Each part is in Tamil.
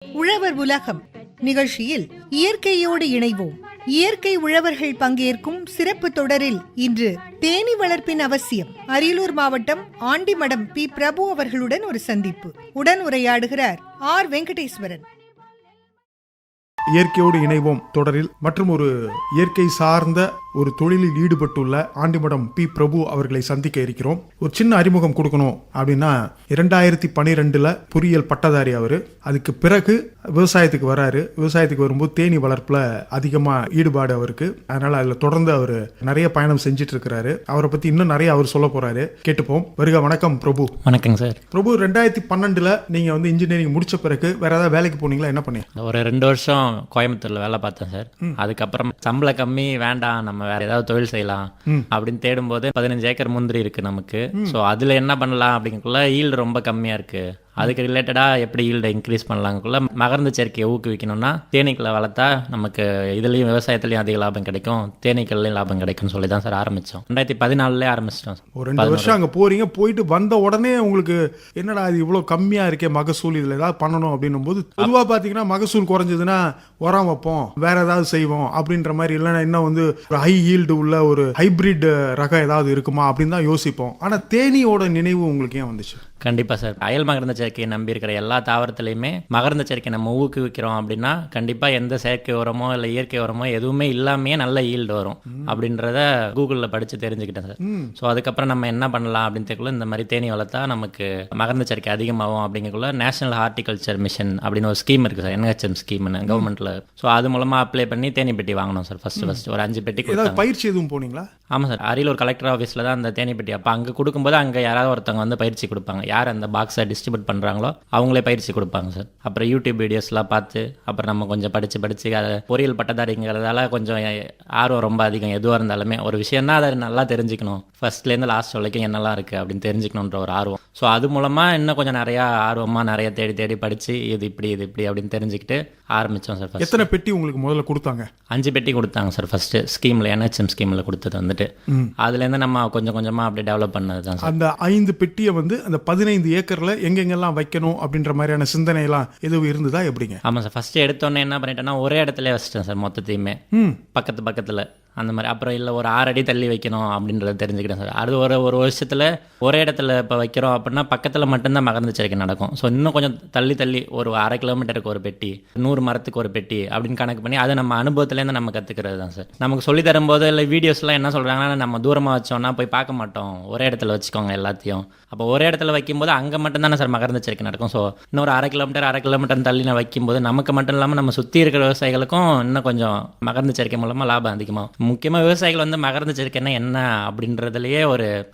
உழவர் உலகம் நிகழ்ச்சியில் இயற்கையோடு இணைவோம். இயற்கை உழவர்கள் பங்கேற்கும் சிறப்பு தொடரில் இன்று தேனீ வளர்ப்பின் அவசியம், அரியலூர் மாவட்டம் ஆண்டிமடம் பி. பிரபு அவர்களுடன் ஒரு சந்திப்பு. உடன் உரையாடுகிறார் ஆர். வெங்கடேஸ்வரன். இயற்கையோடு இணைவோம் தொடரில் மற்றும் ஒரு இயற்கை சார்ந்த ஒரு தொழிலில் ஈடுபட்டுள்ள ஆண்டிமடம் பி. பிரபு அவர்களை சந்திக்க இருக்கிறோம். ஒரு சின்ன அறிமுகம் கொடுக்கணும் அப்படின்னா, 2012 பொறியியல் பட்டதாரி அவரு. அதுக்கு பிறகு விவசாயத்துக்கு வராரு. விவசாயத்துக்கு வரும்போது தேனீ வளர்ப்புல அதிகமா ஈடுபாடு அவருக்கு. அதனால அதுல தொடர்ந்து அவர் நிறைய பயணம் செஞ்சிட்டு இருக்கிறாரு. அவரை பத்தி இன்னும் நிறைய அவர் சொல்ல போறாரு, கேட்டுப்போம். வருக. வணக்கம் பிரபு. வணக்கங்க சார். பிரபு, 2012 நீங்க இன்ஜினியரிங் முடிச்ச பிறகு வேற ஏதாவது வேலைக்கு போனீங்களா? என்ன பண்ணீங்க? ஒரு 2 வருஷம் கோயம்புத்தூர்ல வேலை பார்த்தேன் சார். அதுக்கப்புறம் சம்பளம் கம்மி, வேண்டாம் நம்ம வேற ஏதாவது தொழில் செய்யலாம் அப்படின்னு தேடும்போது 15 ஏக்கர் முந்திரி இருக்கு நமக்கு. ஸோ அதுல என்ன பண்ணலாம் அப்படிங்கக்குள்ள ஈல்டு ரொம்ப கம்மியா இருக்கு. அதுக்கு ரிலேட்டடாக எப்படி ஈல்டை இன்க்ரீஸ் பண்ணலாங்கக்குள்ள மகரந்த சேர்க்கையை ஊக்குவிக்கணும்னா தேனீக்களை வளர்த்தா நமக்கு இதுலேயும் விவசாயத்துலையும் அதிக லாபம் கிடைக்கும், தேனீக்கள்லையும் லாபம் கிடைக்கும்னு சொல்லி தான் சார் ஆரம்பித்தோம். 2014 ஆரம்பிச்சிட்டோம். ஒரு 2 வருஷம் அங்கே போறீங்க. போயிட்டு வந்த உடனே உங்களுக்கு என்னடா இது இவ்வளோ கம்மியாக இருக்கே மகசூல், இதில் ஏதாவது பண்ணணும் அப்படின்னும் போது பொதுவாக பார்த்தீங்கன்னா மகசூல் குறைஞ்சதுன்னா உரம் வைப்போம், வேற ஏதாவது செய்வோம் அப்படின்ற மாதிரி, இல்லைன்னா இன்னும் ஒரு ஹை ஈல்டு உள்ள ஒரு ஹைபிரிட் ரகம் ஏதாவது இருக்குமா அப்படின்னு தான் யோசிப்போம். ஆனால் தேனீயோட நினைவு உங்களுக்கு ஏன் வந்துச்சு? கண்டிப்பாக சார். அயல் மகரந்த சேர்க்கையை நம்பி இருக்கிற எல்லா தாவரத்துலையுமே மகரந்த சேர்க்கை நம்ம ஊக்குவிக்கிறோம் அப்படின்னா கண்டிப்பாக எந்த செயற்கை உரமோ இல்லை இயற்கை உரமோ எதுவுமே இல்லாமையே நல்ல ஈல்டு வரும் அப்படின்றத கூகுளில் படித்து தெரிஞ்சுக்கிட்டேன் சார். ஸோ அதுக்கப்புறம் நம்ம என்ன பண்ணலாம் அப்படின்னு இந்த மாதிரி தேனீ வளர்த்தா நமக்கு மகரந்த சேர்க்கை அதிகமாகும் அப்படிங்கக்குள்ள நேஷனல் ஹார்டிகல்ச்சர் மிஷன் அப்படின்னு ஒரு ஸ்கீம் இருக்குது சார், NHM ஸ்கீம்னு கவர்மெண்ட்டில். ஸோ அது மூலமாக அப்ளை பண்ணி தேனி பெட்டி வாங்கணும் சார். ஃபர்ஸ்ட் ஒரு 5 பெட்டி கொடுத்தாங்க. பயிற்சி எதுவும் போனீங்களா? ஆமாம் சார். அரியலூர் கலெக்டர் ஆஃபீஸில் தான் அந்த தேனி பெட்டி. அப்போ அங்கே கொடுக்கும்போது அங்கே யாராவது ஒருத்தவங்க பயிற்சி கொடுப்பாங்க. யார் அந்த பாக்ஸை டிஸ்ட்ரிபியூட் பண்ணுறாங்களோ அவங்களே பயிற்சி கொடுப்பாங்க சார். அப்புறம் யூடியூப் வீடியோஸ்லாம் பார்த்து அப்புறம் நம்ம கொஞ்சம் படித்து அதை பொறியியல் பட்டதாரிங்கிறதால கொஞ்சம் ஆர்வம் ரொம்ப அதிகம். எதுவாக இருந்தாலுமே ஒரு விஷயம்னா அதை நல்லா தெரிஞ்சுக்கணும், ஃபர்ஸ்ட்லேருந்து லாஸ்ட் வரைக்கும் என்னெல்லாம் இருக்குது அப்படின்னு தெரிஞ்சுக்கணுன்ற ஒரு ஆர்வம். ஸோ அது மூலமாக இன்னும் கொஞ்சம் நிறையா ஆர்வமாக நிறைய தேடி படித்து இது இப்படி அப்படின்னு தெரிஞ்சுக்கிட்டு ஆரம்பித்தோம் சார். எத்தனை பெட்டி உங்களுக்கு முதல்ல கொடுத்தாங்க? 5 பெட்டி கொடுத்தாங்க சார் ஃபர்ஸ்ட் ஸ்கீமில், NHM ஸ்கீமில் கொடுத்தது அதுலேருந்து நம்ம கொஞ்சம் கொஞ்சமாக அப்படி டெவலப் பண்ணது தான் சார். அந்த 5 பெட்டியை அந்த 15 ஏக்கர்ல எங்கெங்கெல்லாம் வைக்கணும் அப்படின்ற மாதிரியான சிந்தனை எல்லாம் எதுவும் இருந்ததா எப்படிங்க? ஆமாம் சார். ஃபர்ஸ்ட் எடுத்தோன்னே என்ன பண்ணிட்டேன்னா ஒரே இடத்துல வச்சிட்டேன் சார் மொத்தத்தையுமே, பக்கத்தில் அந்த மாதிரி. அப்புறம் இல்லை ஒரு 6 அடி தள்ளி வைக்கணும் அப்படின்றத தெரிஞ்சுக்கிட்டேன் சார். அது ஒரு வருஷத்தில் ஒரே இடத்துல இப்போ வைக்கிறோம் அப்படின்னா பக்கத்தில் மட்டும்தான் மகரந்த சேர்க்கை நடக்கும். ஸோ இன்னும் கொஞ்சம் தள்ளி ஒரு 1/2 கிலோமீட்டருக்கு ஒரு பெட்டி, 100 மரத்துக்கு ஒரு பெட்டி அப்படின்னு கணக்கு பண்ணி அதை நம்ம அனுபவத்துலேருந்து நம்ம கற்றுக்கிறது தான் சார். நமக்கு சொல்லி தரும்போது இல்லை வீடியோஸ்லாம் என்ன சொல்கிறாங்கன்னா நம்ம தூரமாக வச்சோம்னா போய் பார்க்க மாட்டோம், ஒரே இடத்துல வச்சுக்கோங்க எல்லாத்தையும். அப்போ ஒரே இடத்துல வைக்கும்போது அங்கே மட்டும் தானே சார் மகரந்த சேர்க்கை நடக்கும். ஸோ இன்னொரு 1/2 கிலோமீட்டர் தள்ளி நான் வைக்கும்போது நமக்கு மட்டும் இல்லாமல் நம்ம சுற்றி இருக்கிற விவசாயிகளுக்கும் இன்னும் கொஞ்சம் மகரந்த சேர்க்கை மூலமாக லாபம் அதிகமாகும். முக்கியமாக விவசாயிகள் மகரந்த சேர்க்கைன்னா என்ன அப்படின்றதுலயே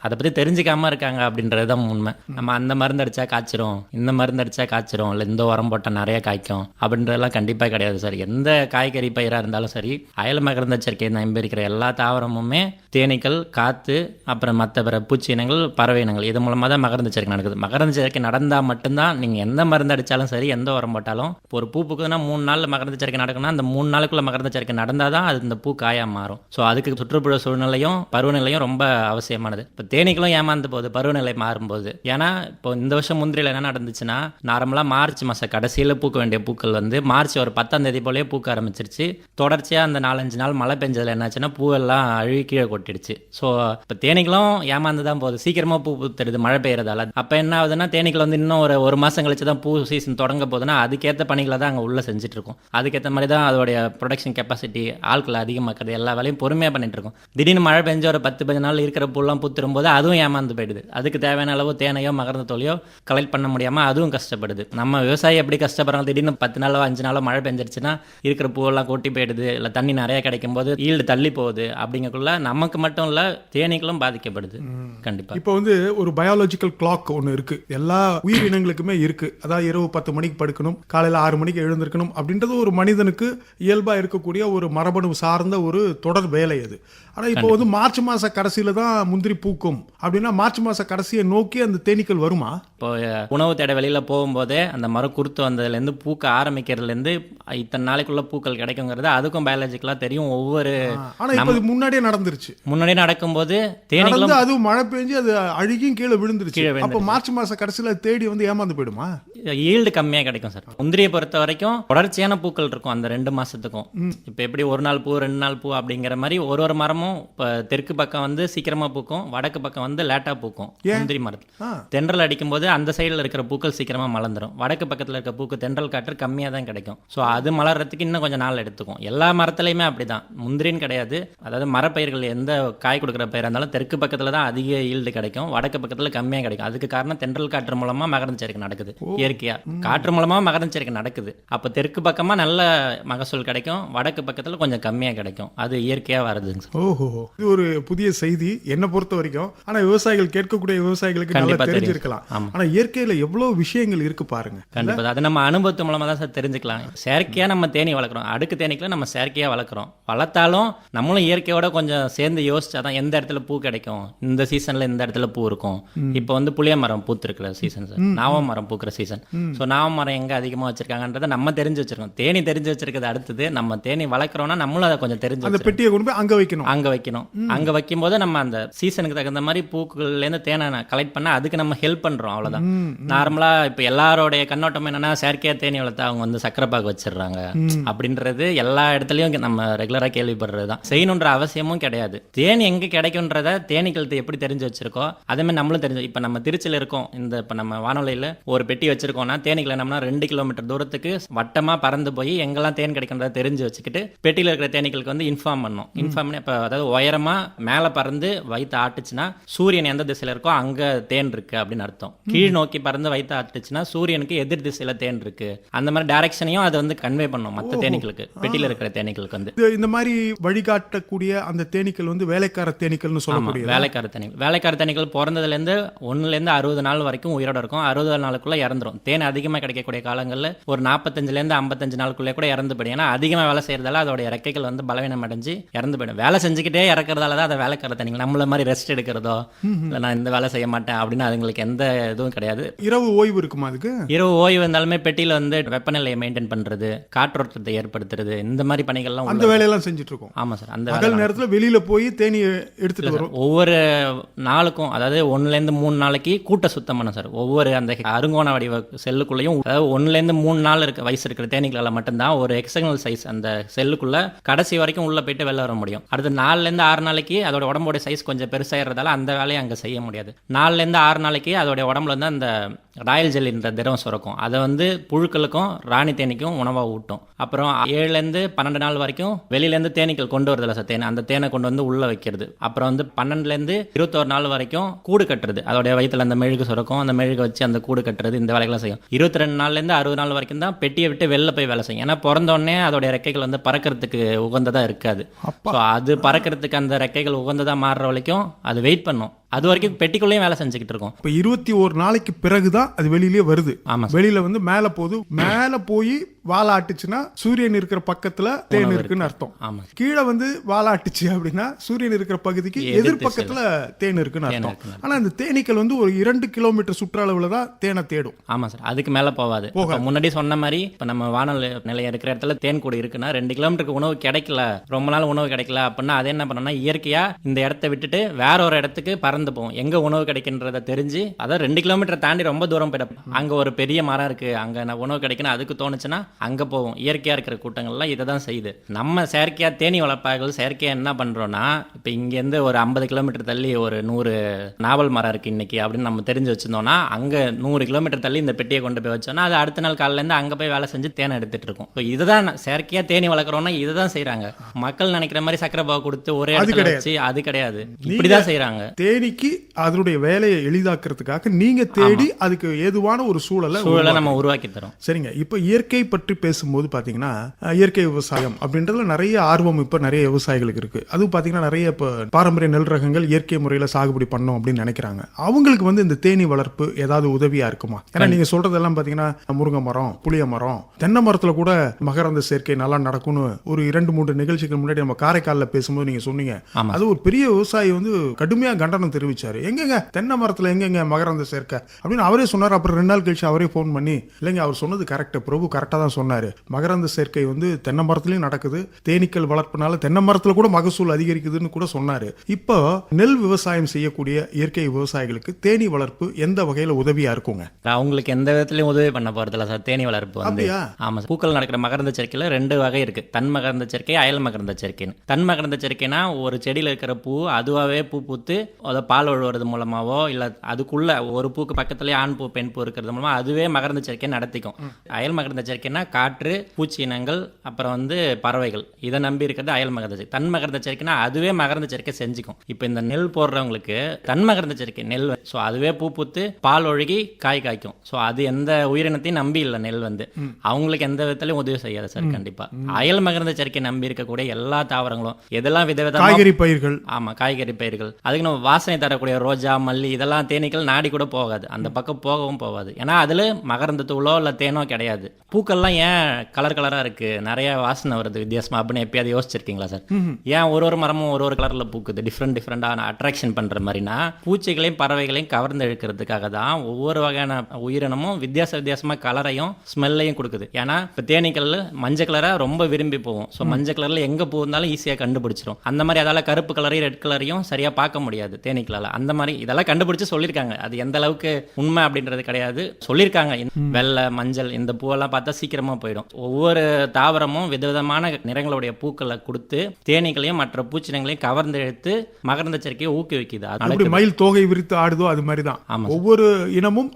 அதை பற்றி தெரிஞ்சுக்காம இருக்காங்க அப்படின்றது தான் உண்மை. நம்ம அந்த மருந்து அடிச்சா காய்ச்சிரும், இந்த மருந்து அடிச்சா காய்ச்சிரும், இல்லை இந்த உரம் போட்டால் நிறைய காய்க்கும் அப்படின்றதெல்லாம் கண்டிப்பாக கிடையாது சார். எந்த காய்கறி பயிராக இருந்தாலும் சரி, அயல் மகரந்த சேர்க்கை நம்பி இருக்கிற எல்லா தாவரமுமே தேனீக்கள், காற்று, அப்புறம் மற்ற பிற பூச்சி இனங்கள், பறவை இனங்கள், இது மூலமாக தான் மகரந்த சேர்க்கை நடக்குது. மகரந்த சேர்க்கை நடந்தால் மட்டும்தான் நீங்கள் எந்த மருந்து அடித்தாலும் சரி, எந்த உரம் போட்டாலும் ஒரு பூ பூக்குதுன்னா 3 நாளில் மகரந்த சேர்க்கை நடக்கும்னா அந்த 3 நாளுக்குள்ள மகரந்த சேர்க்கை நடந்தால் தான் அது இந்த பூ காயாக மாறும். ஸோ அதுக்கு சுற்றுப்புற சூழ்நிலையும் பருவநிலையும் ரொம்ப அவசியமானது. இப்போ தேனீக்களும் ஏமாந்து போகுது பருவநிலை மாறும்போது. ஏன்னா இப்போ இந்த வருஷம் முந்திரியில் என்ன நடந்துச்சுன்னா, நார்மலாக மார்ச் மாதம் கடைசியில் பூக்க வேண்டிய பூக்கள் மார்ச் ஒரு 10ஆம் தேதி போலயே பூக்க ஆரம்பிச்சிருச்சு. தொடர்ச்சியாக அந்த 4-5 நாள் மழை பெஞ்சதில் என்னாச்சுன்னா பூவெல்லாம் அழுகி கீழே கொட்டிடுச்சு. ஸோ இப்போ தேனீக்களும் ஏமாந்து தான் போகுது, சீக்கிரமாக பூ பூத்துடுது மழை பெய்யறதால. அப்போ என்ன ஆகுதுன்னா தேனீக்கள் இன்னும் ஒரு மாதம் கழிச்சு தான் பூ சீசன் தொடங்க போகுதுன்னா அதுக்கேற்ற பணிகளை தான் அங்கே உள்ளே செஞ்சுட்டு இருக்கும். அதுக்கேற்ற மாதிரி தான் அதோடைய ப்ரொடக்ஷன் கெப்பாசிட்டி, ஆட்களை அதிகமாக்குறது, எல்லா வேலையும் பொறுமையாக பண்ணிட்டு இருக்கும். திடீர்னு மழை பெஞ்ச ஒரு 10-15 நாள் இருக்கிற பூலாம் பூத்துரும் போது அதுவும் ஏமாந்து போயிடுது. அதுக்கு தேவையான அளவு தேனையோ மகரந்த தோலையோ கலெக்ட் பண்ண முடியாமல் அதுவும் கஷ்டப்படுது. நம்ம விவசாயி எப்படி கஷ்டப்படுறாங்க, திடீர்னு 10 நாளோ 5 நாளோ மழை பெஞ்சிருச்சுன்னா இருக்கிற பூவெல்லாம் கொட்டி போயிடுது, இல்லை தண்ணி நிறைய கிடைக்கும் போது ஈல்டு தள்ளி போகுது. அப்படிங்கக்குள்ள நமக்கு மட்டும் இல்லை தேனீக்களும் பாதிக்கப்படுது. கண்டிப்பாக இப்போ ஒரு பயாலஜிக்கல் கிளாக் ஒன்று இருக்கு, எல்லா உயிரினங்களுக்குமே இருக்கு. அதாவது இரவு 10 மணிக்கு படுக்கணும், காலையில் 6 மணிக்கு எழுந்திருக்கணும் அப்படின்றது ஒரு மனிதனுக்கு இயல்பாக இருக்கக்கூடிய ஒரு மரபணு சார்ந்த ஒரு தொடர் தொடர் வேலை அது. ஆனா இப்போ வந்து மார்ச் மாச கடைசியில தான் முந்திரி பூக்கும் அப்படின்னா மார்ச் மாச கடைசியை நோக்கி அந்த தேனீக்கள் வருமா? இப்போ உணவு தேட வெளியில போகும்போதே அந்த மரம் குருத்து வந்ததுலேருந்து பூக்க ஆரம்பிக்கிறதுலேருந்து இத்தனை நாளைக்குள்ள பூக்கள் கிடைக்குங்கிறது அதுக்கும் பயாலஜிக்கலாக தெரியும். ஒவ்வொரு ஆனா இப்போ இது முன்னாடியே நடந்துருச்சு. முன்னாடியே நடக்கும்போது தேனீகளும் அது மழை பெஞ்சு அது அழுகியும் கீழே விழுந்துருச்சு. அப்போ மார்ச் மாச கடைசியில தேடி வந்து ஏமாந்து போயிடுமா? ஈல்டு கம்மியாக கிடைக்கும் சார். முந்திரியை பொறுத்த வரைக்கும் தொடர்ச்சியான பூக்கள் இருக்கும் அந்த 2 மாசத்துக்கும். இப்போ எப்படி ஒரு நாள் பூ 2 நாள் பூ அப்படிங்கிற மாதிரி ஒரு மரமும் இப்போ தெற்கு பக்கம் வந்து சீக்கிரமா பூக்கும், வடக்கு பக்கம் வந்து லேட்டா பூக்கும். முந்திரி மரத்தில் தென்றல் அடிக்கும் போது அந்த சைடில் இருக்கிற பூக்கள் சீக்கிரமா மலர்ந்துடும். வடக்கு பக்கத்தில் இருக்க பூக்கு தென்றல் காற்று கம்மியாக தான் கிடைக்கும். ஸோ அது மலர்றதுக்கு இன்னும் கொஞ்சம் நாள் எடுத்துக்கும். எல்லா மரத்துலையுமே அப்படிதான், முந்திரின்னு கிடையாது. அதாவது மரப்பயிர்கள் எந்த காய் கொடுக்குற பயிராக இருந்தாலும் தெற்கு பக்கத்தில் தான் அதிக ஈல்டு கிடைக்கும், வடக்கு பக்கத்தில் கம்மியாக கிடைக்கும். அதுக்கு காரணம் தென்றல் காற்று மூலமா மகரந்த சேர்க்கை நடக்குது. இயற்கையா காற்று மூலமா மகரந்த சேர்க்கை நடக்குது. அப்போ தெற்கு பக்கமா நல்ல மகசூல் கிடைக்கும், வடக்கு பக்கத்தில் கொஞ்சம் கம்மியாக கிடைக்கும். அது இயற்கையா வருதுங்க சார். ஓஹோ, இது ஒரு புதிய செய்தி என்னை பொறுத்த வரைக்கும். ஆனா விவசாயிகள் கேட்கக்கூடிய விவசாயிகளுக்கு நல்லா தெரிஞ்சிருக்கலாம். ஆனா இயற்கையில எவ்வளவு விஷயங்கள் இருக்கு பாருங்க. கண்டிப்பா அது நம்ம அனுபவத்து மூலமா தான் சார் தெரிஞ்சுக்கலாம். செயற்கையா நம்ம தேனி வளர்க்குறோம், அடுக்கு தேனீக்களை நம்ம செயற்கையா வளர்க்குறோம். வளர்த்தாலும் நம்மளும் இயற்கையோட கொஞ்சம் சேர்ந்து யோசிச்சாதான் எந்த இடத்துல பூ கிடைக்கும், இந்த சீசன்ல இந்த இடத்துல பூ இருக்கும். இப்போ வந்து புளிய மரம் பூத்து இருக்கிற சீசன் சார், நாவ மரம் பூக்கிற சீசன். ஸோ நாவ மரம் எங்க அதிகமா வச்சிருக்காங்கன்றதை நம்ம தெரிஞ்சு வச்சிருக்கோம். தேனி தெரிஞ்சு வச்சிருக்கிறது அடுத்தது. நம்ம தேனி வளர்க்குறோம்னா நம்மளும் அதை கொஞ்சம் தெரிஞ்சு அந்த பெட்டியை கொண்டு போய் அங்க வைக்கணும். அங்க வைக்கும்போது நம்ம அந்த சீசனுக்கு தகுந்த மாதிரி பூக்கள்ல இருந்து தேனை கலெக்ட் பண்ண அதுக்கு நம்ம ஹெல்ப் பண்றோம். அவ்வளவுதான். நார்மலா இப்ப எல்லாரோடைய கண்ணோட்டம் என்னன்னா செயற்கையா தேனி வளர்த்தா அவங்க வந்து சக்கரை பாகு வச்சிடுறாங்க அப்படின்றது எல்லா இடத்துலயும் நம்ம ரெகுலரா கேள்விப்படுறதுதான். செய்யணுன்ற அவசியமும் கிடையாது. தேனி எங்க கிடைக்கும்ன்றத தேனீக்கள்கிட்ட எப்படி தெரிஞ்சு வச்சிருக்கோம் அதே மாதிரி நம்மளும் தெரிஞ்சு. இப்ப நம்ம திருச்சியில இருக்கோம், இந்த இப்ப நம்ம வானொலியில ஒரு பெட்டி வச்சிருக்கோம்னா தேனீக்களை நம்ம 2 கிலோமீட்டர் தூரத்துக்கு வட்டமா பறந்து போய் எங்கெல்லாம் தேன் கிடைக்கின்றத தெரிஞ்சு வச்சுக்கிட்டு பெட்டியில இருக்கிற தேனீக்களுக்கு வந்து இன்ஃபார்ம் பண்ணணும். இன்ஃபார்ம் பண்ணி இப்ப அதாவது உயரமா மேல பறந்து வயிற்று ஆட்டுச்சுன்னா சூரியன் எந்த திசையில இருக்கோ அங்க தேன் இருக்கு அப்படின்னு அர்த்தம். கீழ் நோக்கி பறந்து வயிற்று ஆட்டுச்சுன்னா சூரியனுக்கு எதிர் திசையில தேன் இருக்கு. அந்த மாதிரி டைரக்ஷனையும் அது வந்து கன்வே பண்ணும் மற்ற தேனீக்களுக்கு, பெட்டியில இருக்கிற தேனீக்களுக்கு வந்து. இந்த மாதிரி வழிகாட்டக்கூடிய அந்த தேனீக்கள் வந்து வேலைக்கார தேனீக்கள்னு சொல்லக்கூடிய வேலைக்கார தேனீக்கள் பிறந்ததுல இருந்து 1 ல இருந்து 60 நாள் வரைக்கும் உயிரோட இருக்கும். 60 நாளுக்குள்ள இறந்துரும். தேன் அதிகமா கிடைக்கக்கூடிய காலங்கள்ல ஒரு 45 ல இருந்து 55 நாளுக்குள்ளே கூட இறந்து போயிடும். ஏன்னா அதிகமா வேலை செய்யறதால அதோட ரெக்கைகள் வந்து பலவீனம் அடைஞ்சு இறந்து போயிடும். வேலை செஞ்சுக்கிட்டே இறக்குறதால தான் அதை வேலைக்கார தேனீக்கள். நம்மள மாதிரி ரெஸ்ட் எடுக்கிறதோ இல்லை நான் இந்த வேலை செய்ய மாட்டேன் அப்படின்னு அதுங்களுக்கு எந்த இதுவும் கிடையாது. இரவு ஓய்வு இருக்குமா அதுக்கு? இரவு ஓய்வு இருந்தாலுமே பெட்டியில வந்து வெப்பநிலையை மெயின்டைன் பண்றது, காற்றோட்டத்தை ஏற்படுத்துறது, இந்த மாதிரி பணிகள்லாம் அந்த வேலையெல்லாம் செஞ்சுட்டு இருக்கோம். ஆமா சார். அந்த பகல் நேரத்துல வெளியில போய் தேனி எடுத்துட்டு வரும். ஒவ்வொரு நாளுக்கும் அதாவது 1 ல இருந்து 3 நாளைக்கு கூட்ட சுத்தம் பண்ண சார். ஒவ்வொரு அந்த அருங்கோண வடிவ செல்லுக்குள்ளேயும் அதாவது 1 ல இருந்து 3 நாள் இருக்க வயசு இருக்கிற தேனீக்களால மட்டும்தான் ஒரு எக்ஸ்டர்னல் சைஸ் அந்த செல்லுக்குள்ள கடைசி வரைக்கும் உள்ள போயிட்டு வெளில வர முடியும். அடுத்து 4 ல இருந்து 6 நாளைக்கு அதோட உடம்போட சைஸ் கொஞ்சம் பெருசாகிறதால அந்த வேலையை அங்கே செய்ய முடியாது. 4 ல இருந்து 6 நாளைக்கு அதோட உடம்புல வந்து அந்த ராயல் ஜெல்லின்ற திரவம் சுரக்கும். அதை வந்து புழுக்களுக்கும் ராணி தேனிக்கும் உணவாக ஊட்டும். அப்புறம் 7 ல இருந்து 12 நாள் வரைக்கும் வெளியிலேருந்து தேனீக்கள் கொண்டு வரதில்ல சார் தேனை, அந்த தேனை கொண்டு வந்து உள்ள வைக்கிறது. அப்புறம் வந்து 12 ல இருந்து 21 நாள் வரைக்கும் கூடு கட்டுறது. அதோட வயிற்றுல அந்த மெழுகு சுரக்கும், அந்த மெழுகு வச்சு அந்த கூடு கட்டுறது, இந்த வேலைகளை செய்யும். 22 நாள்ல இருந்து 60 நாள் வரைக்கும் தான் பெட்டியை விட்டு வெளில போய் வேலை செய்யும். ஏன்னா பிறந்தோடனே அதோட ரெக்கைகள் வந்து பறக்கிறதுக்கு உகந்ததா இருக்காது. அது பறக்கிறதுக்கு அந்த ரெக்கைகள் உகந்ததா மாறுற வரைக்கும் அது வெயிட் பண்ணும். அது வரைக்கும் பெட்டிக்குள்ளேயும் வேலை செஞ்சுக்கிட்டு இருக்கும். இப்போ 21 நாளைக்கு பிறகுதான் அது வெளியிலே வருது. ஆமா, வெளியில வந்து மேல போகுது. மேல போய் வாலாட்டுச்சுன்னா சூரியன் இருக்கிற பக்கத்துல தேன் இருக்குன்னு அர்த்தம். ஆமா. கீழே வந்து வாலாட்டுச்சு அப்படின்னா சூரியன் இருக்கிற பகுதிக்கு எதிர் பக்கத்துல தேன் இருக்குன்னு அர்த்தம். ஆனா இந்த தேனீக்கள் வந்து ஒரு 2 கிலோமீட்டர் சுற்றளவுல தான் தேனை தேடும். ஆமா சார், அதுக்கு மேல போகாது. முன்னாடி சொன்ன மாதிரி இப்ப நம்ம வானொலி நிலையம் இருக்கிற இடத்துல தேன் கூடு இருக்குன்னா 2 கிலோமீட்டருக்கு உணவு கிடைக்கல, ரொம்ப நாள் உணவு கிடைக்கல அப்படின்னா அது என்ன பண்ணணும்னா இயற்கையா இந்த இடத்த விட்டுட்டு வேற ஒரு இடத்துக்கு பறந்து போகும். எங்க உணவு கிடைக்கின்றத தெரிஞ்சு அதாவது 2 கிலோமீட்டர் தாண்டி ரொம்ப தூரம் போயிடும். அங்க ஒரு பெரிய மரம் இருக்கு, அங்க உணவு கிடைக்கணும் அதுக்கு தோணுச்சுன்னா அங்க போவோம். இயற்கையா இருக்கிற கூட்டங்கள்லாம் இதை தான் செய்யுது. நம்ம செயற்கையா தேனி வளர்ப்பார்கள் செயற்கையா என்ன பண்றோம்னா இப்ப இங்க இருந்து ஒரு 50 கிலோமீட்டர் தள்ளி ஒரு 100 நாவல் மரம் இருக்கு இன்னைக்கு அப்படின்னு நம்ம தெரிஞ்சு வச்சிருந்தோம்னா அங்க 100 கிலோமீட்டர் தள்ளி இந்த பெட்டியை கொண்டு போய் வச்சோம்னா அது அடுத்த நாள் காலையில இருந்து அங்க போய் வேலை செஞ்சு தேனை எடுத்துட்டு இருக்கும். இதுதான் செயற்கையா தேனி வளர்க்குறோம்னா இதுதான் செய்யறாங்க. மக்கள் நினைக்கிற மாதிரி சக்கரை பாகு கொடுத்து ஒரே இடத்துல வச்சு அது கிடையாது. இப்படிதான் செய்யறாங்க. தேனி தேனீக்கு அதனுடைய வேலையை எளிதாக்குறதுக்காக நீங்க தேடி அதுக்கு ஏதுவான ஒரு சூழலை நம்ம உருவாக்கி தரோம். சரிங்க. இப்ப இயற்கை பற்றி பேசும்போது பாத்தீங்கன்னா இயற்கை விவசாயம் அப்படின்றதுல நிறைய ஆர்வம் இப்ப நிறைய விவசாயிகளுக்கு இருக்கு. அதுவும் பாத்தீங்கன்னா நிறைய இப்ப பாரம்பரிய நெல் ரகங்கள் இயற்கை முறையில சாகுபடி பண்ணோம் அப்படின்னு நினைக்கிறாங்க. அவங்களுக்கு வந்து இந்த தேனீ வளர்ப்பு ஏதாவது உதவியா இருக்குமா? ஏன்னா நீங்க சொல்றதெல்லாம் பாத்தீங்கன்னா முருங்கை மரம், புளிய மரம், தென்னை மரத்துல கூட மகரந்த சேர்க்கை நல்லா நடக்கும்னு ஒரு 2-3 நிகழ்ச்சிக்கு முன்னாடி நம்ம காரைக்காலில் பேசும்போது நீங்க சொன்னீங்க. அது ஒரு பெரிய விவசாயி வந்து கடுமையா கண்டனம் தெரிவிச்சாரு. எங்கங்க தென்னை மரத்துல எங்கெங்க மகரந்த சேர்க்கை அப்படின்னு அவரே சொன்னார். அப்புறம் 2 நாள் கழிச்சு அவரே போன் பண்ணி, இல்லைங்க அவர் சொன்னது கரெக்ட், பிரபு கரெக்டா தான் சொன்னாரு, மகரந்த சேர்க்கை வந்து தென்னை மரத்துலயும் நடக்குது, தேனீக்கள் வளர்ப்புனால தென்னை மரத்துல கூட மகசூல் அதிகரிக்குதுன்னு கூட சொன்னாரு. இப்போ நெல் விவசாயம் செய்யக்கூடிய இயற்கை விவசாயிகளுக்கு தேனீ வளர்ப்பு எந்த வகையில உதவியா இருக்குங்க? அவங்களுக்கு எந்த விதத்திலயும் உதவி பண்ண போறதில்ல சார் தேனீ வளர்ப்பு வந்து. ஆமா, பூக்கள் நடக்கிற மகரந்த சேர்க்கையில 2 வகை இருக்கு. தன் மகரந்த சேர்க்கை, அயல் மகரந்த சேர்க்கைன்னு. தன் மகரந்த சேர்க்கைனா ஒரு செடியில இருக்கிற பூ அதுவாகவே பூ பூத்து அதை பால் வழுவுறது மூலமாவோ இல்ல அதுக்குள்ள ஒரு பூக்கு பக்கத்துலேயே ஆண் பூ பெண் பூ இருக்கிறது மூலமா அதுவே மகரந்த சேர்க்கை நடத்திக்கும். அயல் மகரந்த சேர்க்கைனா காற்று, பூச்சி இனங்கள், அப்புறம் வந்து பறவைகள், இதை நம்பி இருக்கிறது அயல் மகரந்த சேர்க்கை. தன் மகரந்த சேர்க்கைனா அதுவே மகரந்த சேர்க்கை செஞ்சுக்கும். இப்போ இந்த நெல் போடுறவங்களுக்கு தன் மகரந்த சேர்க்கை நெல், ஸோ அதுவே பூ பூத்து பால் ஒழுகி காய் காய்க்கும். ஸோ அது எந்த உயிரினத்தையும் நம்பி இல்லை நெல் வந்து, அவங்களுக்கு எந்த விதத்திலையும் உதவி செய்யாது சார் கண்டிப்பா. அயல் மகரந்த சேர்க்கை நம்பி இருக்கக்கூடிய எல்லா தாவரங்களும் எதெல்லாம் விதவிதமா காய்கறி பயிர்கள், ஆமா காய்கறி பயிர்கள், அதுக்கு நம்ம வாசனை தரக்கூடிய ரோஜா, மல்லி, இதெல்லாம் தேனீக்கள் நாடி கூட போகாது, அந்த பக்கம் போகவும் போகாது. ஏன்னா அதுல மகரந்த தூளோ இல்ல தேனோ கிடையாது. பூக்கள்லாம் ஏன் கலர் கலரா இருக்கு, நிறைய வாசனை வருது வித்தியாசமா அப்படின்னு எப்பயாவது யோசிச்சிருக்கீங்களா சார்? ஏன் ஒரு மரமும் ஒரு கலர்ல பூக்குது, டிஃப்ரெண்டான அட்ராக்ஷன் பண்ற மாதிரினா பூச்சிகளையும் பறவைகளையும் கவர்ந்து இழுக்கிறதுக்காக தான் ஒவ்வொரு வகையான உயிரினமும் வித்தியாசமா கலரையும் ஸ்மெல்லையும் கொடுக்குது. ஏன்னா இப்போ தேனீக்கள் மஞ்சள் கலரை ரொம்ப விரும்பி போகும். ஸோ மஞ்சள் கலர்ல எங்க பூ இருந்தாலும் ஈஸியாக கண்டுபிடிச்சிரும். அந்த மாதிரி அதால கருப்பு கலரையும் ரெட் கலரையும் சரியா பார்க்க முடியாது தேனீக்களால. அந்த மாதிரி இதெல்லாம் கண்டுபிடிச்சு சொல்லியிருக்காங்க. அது எந்த அளவுக்கு உண்மை அப்படின்றது கிடையாது, சொல்லியிருக்காங்க. வெள்ளை, மஞ்சள் இந்த பூவெல்லாம் பார்த்தா சீக்கிரமா போயிடும். ஒவ்வொரு தாவரமும் விதவிதமான நிறங்களுடைய பூக்களை கொடுத்து தேனீக்களையும் மற்ற பூச்சினங்களையும் கவர்ந்து இழுத்து மகரந்த சேர்க்கையை ஊக்குவிக்குது. மயில் தோகை விரித்து ஆடுதோ அது மாதிரிதான் ஒவ்வொரு இனமும்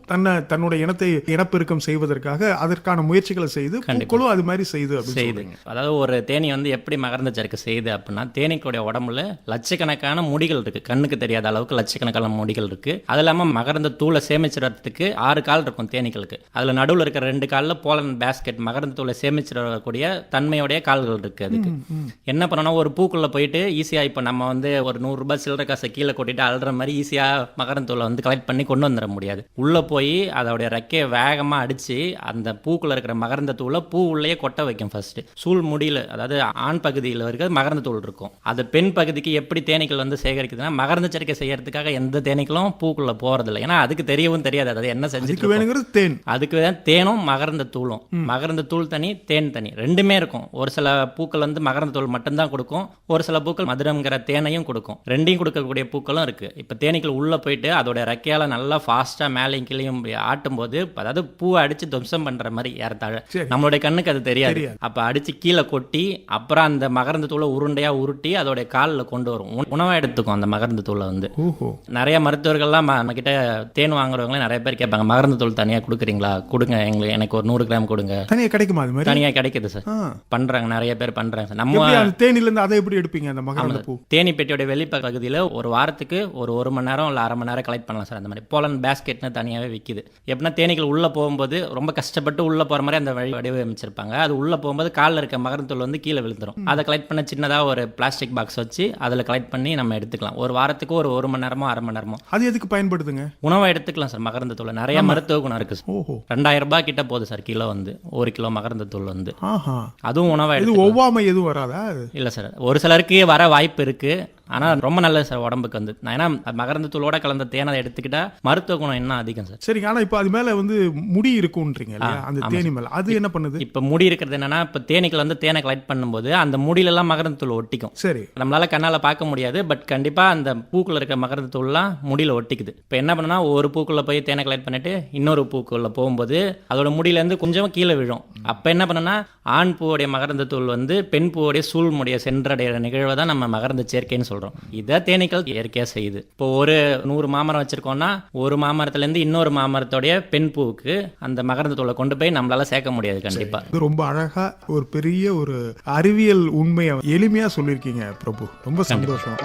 தன்னுடைய இனத்தை இனப்பெருக்கம் செய்வதற்காக அதற்கான முயற்சிகளை செய்து பூக்களும் அது மாதிரி செய்து. அதாவது ஒரு தேனி வந்து எப்படி மகரந்த சேர்க்கை செய்யுது அப்படின்னா, தேனீக்களுடைய உடம்புல லட்சக்கணக்கான முடிகள் இருக்கு, கண்ணுக்கு தெரியாத அளவுக்கு லட்சக்கணக்கான முடிகள் இருக்கு. அது இல்லாம மகரந்த தூளை சேமிச்சிடறதுக்கு 6 கால் இருக்கும் தேனீக்களுக்கு. அதுல நடுவில் இருக்கிற 2 காலில் போலன் பேஸ்கெட் மகரந்த தூளை சேமிச்சிடக்கூடிய தன்மையுடைய கால்கள் இருக்கு. அதுக்கு என்ன பண்ணணும், ஒரு பூக்குள்ள போயிட்டு ஈஸியா இப்போ நம்ம வந்து ஒரு 100 ரூபாய் சில்லறை காசை கீழே கொட்டிட்டு அல்ற மாதிரி ஈஸியா மகரந்த தூளை வந்து கலெக்ட் பண்ணி கொண்டு வந்துட முடியாது. உள்ள போய் அதோடைய ரெக்கையை வேகமா அடிச்சு அந்த பூக்குள்ள இருக்கிற மகரந்த தூளை பூ உள்ளே கொட்ட வைக்கும். ஃபர்ஸ்ட் சூழ் முடியல, அதாவது ஆண் பகுதியில் இருக்கிற மகரந்த தூள் இருக்கும். அது பெண் பகுதிக்கு எப்படி தேனீக்கள் வந்து சேகரிக்குதுன்னா, மகரந்த சேர்க்கை செய்யறதுக்காக எந்த தேனீக்களும் பூக்குள்ள போறதில்லை. ஏன்னா அதுக்கு தெரியவும் தெரியாது அது என்ன செஞ்சுட்டு வேணுங்கிறது தேன். அதுக்கு தான் தேனும் மகரந்த தூளும். மகரந்த தூள் தனி, தேன் தனி, ரெண்டுமே இருக்கும். ஒரு சில பூக்கள் வந்து மகரந்த தூள் மட்டும்தான் கொடுக்கும், ஒரு சில பூக்கள் மதுரம்ங்கிற தேனையும் கொடுக்கும். ரெண்டையும் கொடுக்கக்கூடிய பூக்களும் இருக்கு. இப்போ தேனீக்கள் உள்ள போயிட்டு அதோட ரெக்கையால நல்லா ஃபாஸ்டா மேலையும் கீழையும் ஆட்டும் போது, அதாவது பூவை அடிச்சு துவம்சம் பண்ற மாதிரி ஏறத்தாழ நம்மளுடைய கண்ணுக்கு அது தெரியாது. அப்ப அடிச்சு கீழே கொட்டி அப்புறம் அந்த மகரந்த தூளை உருண்டையா உருட்டி அதோட காலில் கொண்டு வரும். உணவா எடுத்துக்கும் அந்த மகரந்த தூளை வந்து. நிறைய மருத்துவர்கள்லாம் நம்ம கிட்ட தேன் வாங்குறவங்களே நிறைய பேர் கேட்பாங்க, மகரந்த தூள் தனியா கொடுக்குறீங்களா, கொடுங்க எங்களுக்கு, எனக்கு ஒரு 100 கிராம் கொடுங்க. தனியா கிடைக்குமா? அது மாதிரி தனியா கிடைக்குது சார், பண்றாங்க, நிறைய பேர் பண்றாங்க. நம்ம தேனில இருந்து அதை எப்படி எடுப்பீங்க? அந்த மகரந்த பூ தேனி பெட்டியோட வெளிப்பகுதியில் ஒரு வாரத்துக்கு ஒரு 1 மணி நேரம் இல்லை 1/2 மணி நேரம் கலெக்ட் பண்ணலாம் சார். அந்த மாதிரி போலன் பேஸ்கெட்னு தனியாகவே விற்கிது. எப்படின்னா தேனீக்கள் உள்ள போகும்போது ரொம்ப கஷ்டப்பட்டு உள்ள போற மாதிரி அந்த வடிவமைச்சிருப்பாங்க. அது உள்ள போகும்போது காலில் இருக்க மகரந்த தூள் வந்து கீழே விழுந்துரும். அதை கலெக்ட் பண்ண சின்னதாக ஒரு பிளாஸ்டிக் பாக்ஸ் வச்சு அதில் கலெக்ட் பண்ணி நம்ம எடுத்துக்கலாம். ஒரு வாரத்துக்கு ஒரு 1 மணி நேரமோ 1/2 மணி நேரமோ. அது எதுக்கு பயன்படுதுங்க? உணவை எடுத்துக்கலாம் சார். மகரந்த தூள் நிறைய மருத்துவ குணம் இருக்கு. 2000 ரூபாய் கிட்ட போகுது சார் கிலோ வந்து, 1 கிலோ மகரந்த தூள் வந்து. அதுவும் உணவை ஒவ்வாமை எதுவும் வராதா? இல்லை சார், ஒரு சிலருக்கு வர வாய்ப்பு இருக்கு. ஆனால் ரொம்ப நல்லது சார் உடம்புக்கு வந்து. ஏன்னா மகரந்த தூளோட கலந்த தேனை எடுத்துக்கிட்டா மருத்துவ குணம் இன்னும் அதிகம் சார். சரி, ஆனால் இப்போ அது மேலே வந்து முடி இருக்குன்றீங்க இல்லையா, அந்த தேனி மேலே, அது என்ன பண்ணுது? இப்போ முடி இருக்கிறது என்னன்னா, இப்போ தேனீக்கள் வந்து தேனை கலெக்ட் பண்ணும்போது அந்த முடியிலெல்லாம் மகரந்த தூள் ஒட்டிக்கும். சரி, நம்மளால கண்ணால் பார்க்க முடியாது, பட் கண்டிப்பாக அந்த பூக்குள்ள இருக்கிற மகரந்த தூள்லாம் முடியில் ஒட்டிக்குது. இப்போ என்ன பண்ணுன்னா, ஒரு பூக்குள்ள போய் தேனை கலெக்ட் பண்ணிட்டு இன்னொரு பூக்குள்ள போகும்போது அதோட முடியிலேருந்து கொஞ்சம் கீழே விழும். அப்போ என்ன பண்ணுன்னா, ஆண் பூவுடைய மகரந்த தூள் வந்து பெண் பூவுடைய சூழ்முடைய சென்றடைகிற நிகழ்வை தான் நம்ம மகரந்த சேர்க்கைன்னு சொல்றோம். இதை தேனீக்கள் இயற்கையா செய்யுது. இப்போ ஒரு 100 மாமரம் வச்சிருக்கோம்னா, ஒரு மாமரத்துல இருந்து இன்னொரு மாமரத்தோடைய பெண் பூவுக்கு அந்த மகரந்த தூளை கொண்டு போய் நம்மளால சேர்க்க முடியாது. கண்டிப்பா ரொம்ப அழகா ஒரு பெரிய ஒரு அறிவியல் உண்மையை எளிமையா சொல்லியிருக்கீங்க பிரபு. ரொம்ப சந்தோஷம்.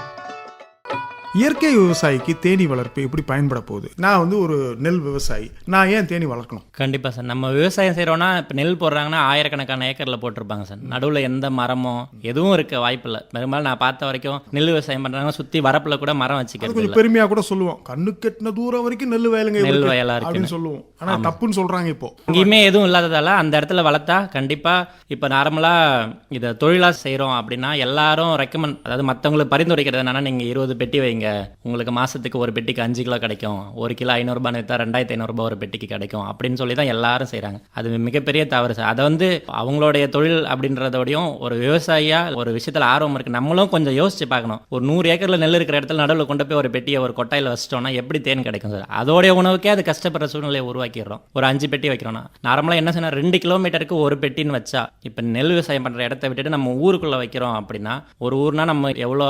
இயற்கை விவசாயிக்கு தேனீ வளர்ப்பு எப்படி பயன்பட போகுது? நான் வந்து ஒரு நெல் விவசாயி, நான் ஏன் தேனீ வளர்க்கணும்? கண்டிப்பாக சார். நம்ம விவசாயம் செய்கிறோன்னா இப்போ நெல் போடுறாங்கன்னா ஆயிரக்கணக்கான ஏக்கரில் போட்டிருப்பாங்க சார். நடுவில் எந்த மரமோ எதுவும் இருக்க வாய்ப்பில்லை. பெரும்பாலும் நான் பார்த்த வரைக்கும் நெல் விவசாயம் பண்ணுறாங்க, சுற்றி வரப்பில் கூட மரம் வச்சுக்கிறது கொஞ்சம் பெருமையா கூட சொல்லுவோம், கண்ணு கெட்டின தூரம் வரைக்கும் நெல் வயலுங்க நெல் வயலா இருக்கு அப்படின்னு சொல்லுவோம். ஆனா தப்புன்னு சொல்றாங்க. இப்போ எங்கேயுமே எதுவும் இல்லாததால அந்த இடத்துல வளர்த்தா கண்டிப்பாக இப்போ நார்மலாக இதை தொழிலாக செய்கிறோம் அப்படின்னா எல்லாரும் ரெக்கமெண்ட், அதாவது மற்றவங்களுக்கு பரிந்துரைக்கிறது என்னன்னா, நீங்கள் 20 பெட்டி வைங்க, உங்களுக்கு மாதத்துக்கு ஒரு பெட்டிக்கு 5 கிலோ கிடைக்கும், 1 கிலோ 500 ரூபாய் விற்றா 2500 ரூபாய் ஒரு பெட்டிக்கு கிடைக்கும் அப்படின்னு சொல்லி தான் எல்லாரும் செய்கிறாங்க. அது மிகப்பெரிய தவறு சார். அதை வந்து அவங்களுடைய தொழில் அப்படின்றதோடையும் ஒரு விவசாயியா ஒரு விஷயத்தில் ஆர்வம் இருக்குது, நம்மளும் கொஞ்சம் யோசிச்சு பார்க்கணும். ஒரு 100 ஏக்கரில் நெல் இருக்கிற இடத்துல நடுவில் கொண்டு போய் ஒரு பெட்டியை ஒரு கொட்டையில் வச்சிட்டோம்னா எப்படி தேன் கிடைக்கும் சார்? அதோடைய உணவுக்கே அது கஷ்டப்படுற சூழ்நிலையை உருவாக்கிடுறோம். ஒரு 5 பெட்டி வைக்கிறோம்னா நார்மலாக என்ன சொன்னால் 2 கிலோமீட்டருக்கு ஒரு பெட்டின்னு வச்சா, இப்போ நெல் விவசாயம் பண்ணுற இடத்த விட்டுட்டு நம்ம ஊருக்குள்ளே வைக்கிறோம் அப்படின்னா, ஒரு ஊர்னா நம்ம எவ்வளோ